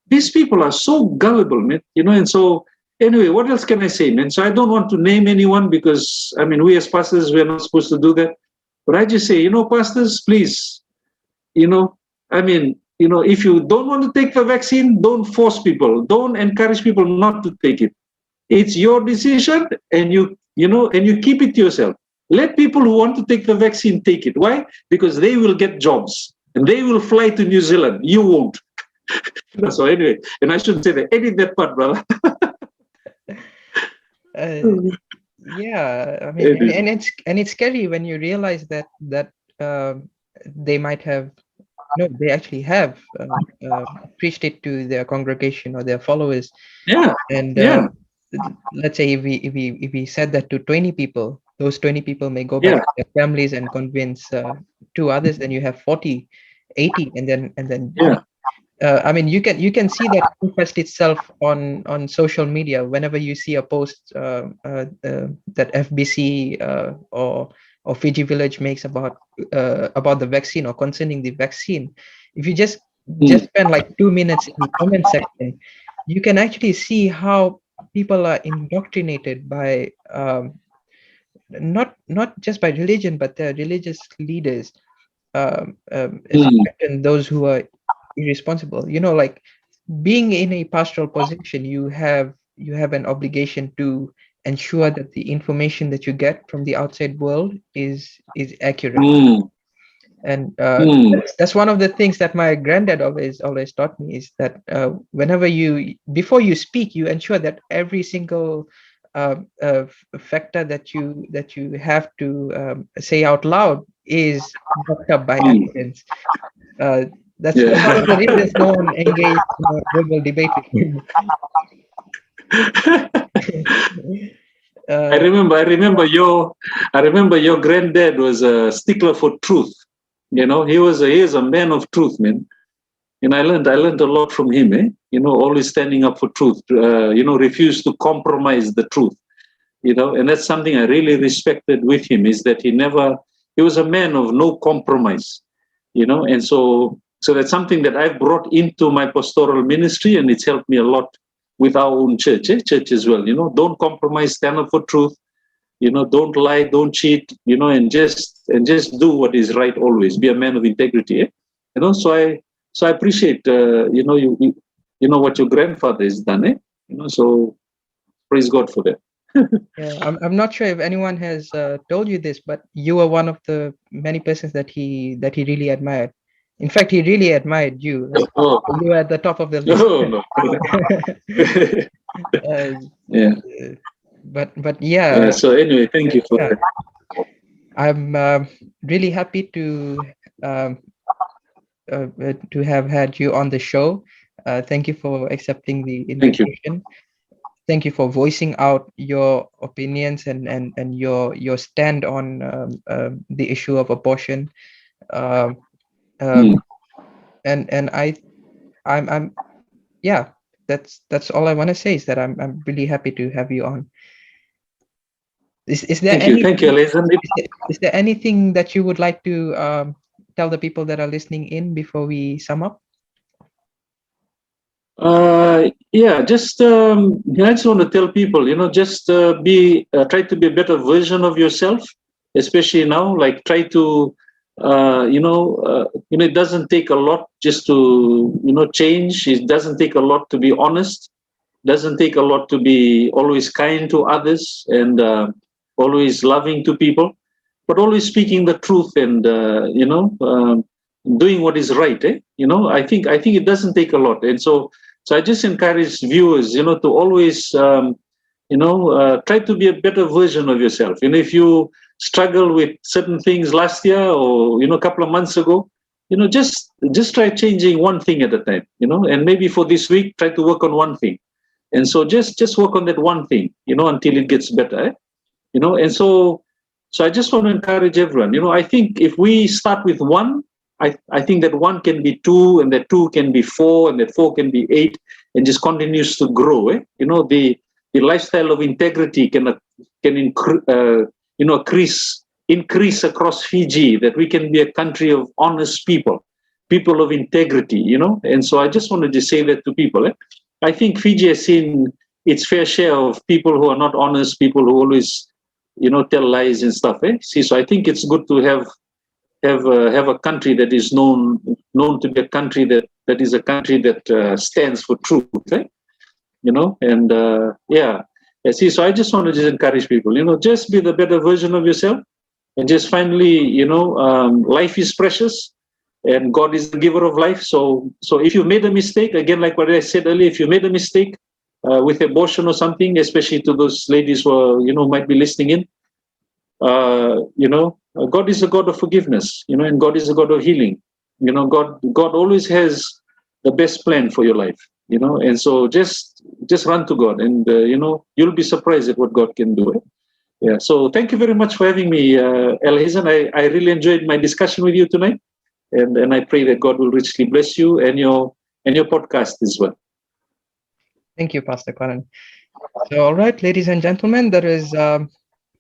these people are so gullible, man. And so anyway, what else can I say, man? So I don't want to name anyone because, we as pastors, we're not supposed to do that. But I just say, pastors, please, if you don't want to take the vaccine, don't force people. Don't encourage people not to take it. It's your decision, and you keep it to yourself. Let people who want to take the vaccine take it. Why? Because they will get jobs and they will fly to New Zealand. You won't. So anyway, and I shouldn't say that. Edit that part, brother. uh, yeah, I mean, and it's scary when you realize that they might have no, they actually have preached it to their congregation or their followers. Yeah, And yeah, let's say if we said that to 20 people, those 20 people may go back yeah, to their families and convince two others. Then you have 40, 80, and then yeah. I mean, you can see that manifest itself on social media whenever you see a post that FBC or Fiji Village makes about the vaccine or concerning the vaccine. If you just Mm, spend like 2 minutes in the comment section, you can actually see how people are indoctrinated by not just by religion, but their religious leaders, mm, especially those who are irresponsible. Like being in a pastoral position, you have an obligation to ensure that the information that you get from the outside world is accurate. mm, And mm, that's one of the things that my granddad always taught me, is that whenever before you speak, you ensure that every single factor that you have to say out loud is backed up by mm. evidence. uh, that's one of the Yeah. reasons no one engaged in a verbal debate with him. I uh, remember, I remember your, I remember your granddad was a stickler for truth. He is a man of truth, man. And I learned a lot from him. Always standing up for truth. Refuse to compromise the truth. And that's something I really respected with him, is that he was a man of no compromise. And so that's something that I've brought into my pastoral ministry, and it's helped me a lot with our own church as well. Don't compromise, stand up for truth. Don't lie, don't cheat. And just do what is right always. Be a man of integrity. So I appreciate what your grandfather has done. So praise God for that. yeah, I'm not sure if anyone has told you this, but you were one of the many persons that he really admired. In fact, he really admired you. Like, Oh, you were at the top of the list. no, no. uh, Yeah. but Yeah. yeah, So anyway, thank you for yeah, that. I'm really happy um, to have had you on the show. Thank you for accepting the Thank you. invitation. Thank you for voicing out your opinions and your stand on the issue of abortion. Um, Mm. um, and I'm yeah. That's all I want to say, is that I'm really happy to have you on. Is there Thank you, anything Alexander. is there anything that you would like to tell the people that are listening in before we sum up? Yeah, I just want to tell people, just try to be a better version of yourself, especially now. Like, try to, it doesn't take a lot just to, change. It doesn't take a lot to be honest. Doesn't take a lot to be always kind to others, and always loving to people, but always speaking the truth, and doing what is right. I think it doesn't take a lot. And so I just encourage viewers, to always try to be a better version of yourself. If you struggle with certain things last year, or a couple of months ago, just try changing one thing at a time. And maybe for this week, try to work on one thing. And so just work on that one thing, until it gets better. And so I just want to encourage everyone. I think if we start with one, I think that one can be two, and that two can be four, and that four can be eight, and just continues to grow. The lifestyle of integrity can increase across Fiji, that we can be a country of honest people of integrity. And so I just wanted to say that to people. I think Fiji has seen its fair share of people who are not honest, people who always, tell lies and stuff. So I think it's good to have a country that is known to be a country that is a country that stands for truth. And yeah. So I just want to just encourage people, just be the better version of yourself, and just finally, life is precious, and God is the giver of life. So if you made a mistake, again, like what I said earlier, if you made a mistake, with abortion or something, especially to those ladies who are, might be listening in. God is a God of forgiveness, and God is a God of healing. God always has the best plan for your life, and so just run to God, and you'll be surprised at what God can do. Yeah. So thank you very much for having me, El Hazen. I really enjoyed my discussion with you tonight, and I pray that God will richly bless you and your podcast as well. Thank you, Pastor Conan. So, all right, ladies and gentlemen, that is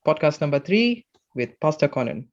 podcast number 3 with Pastor Conan.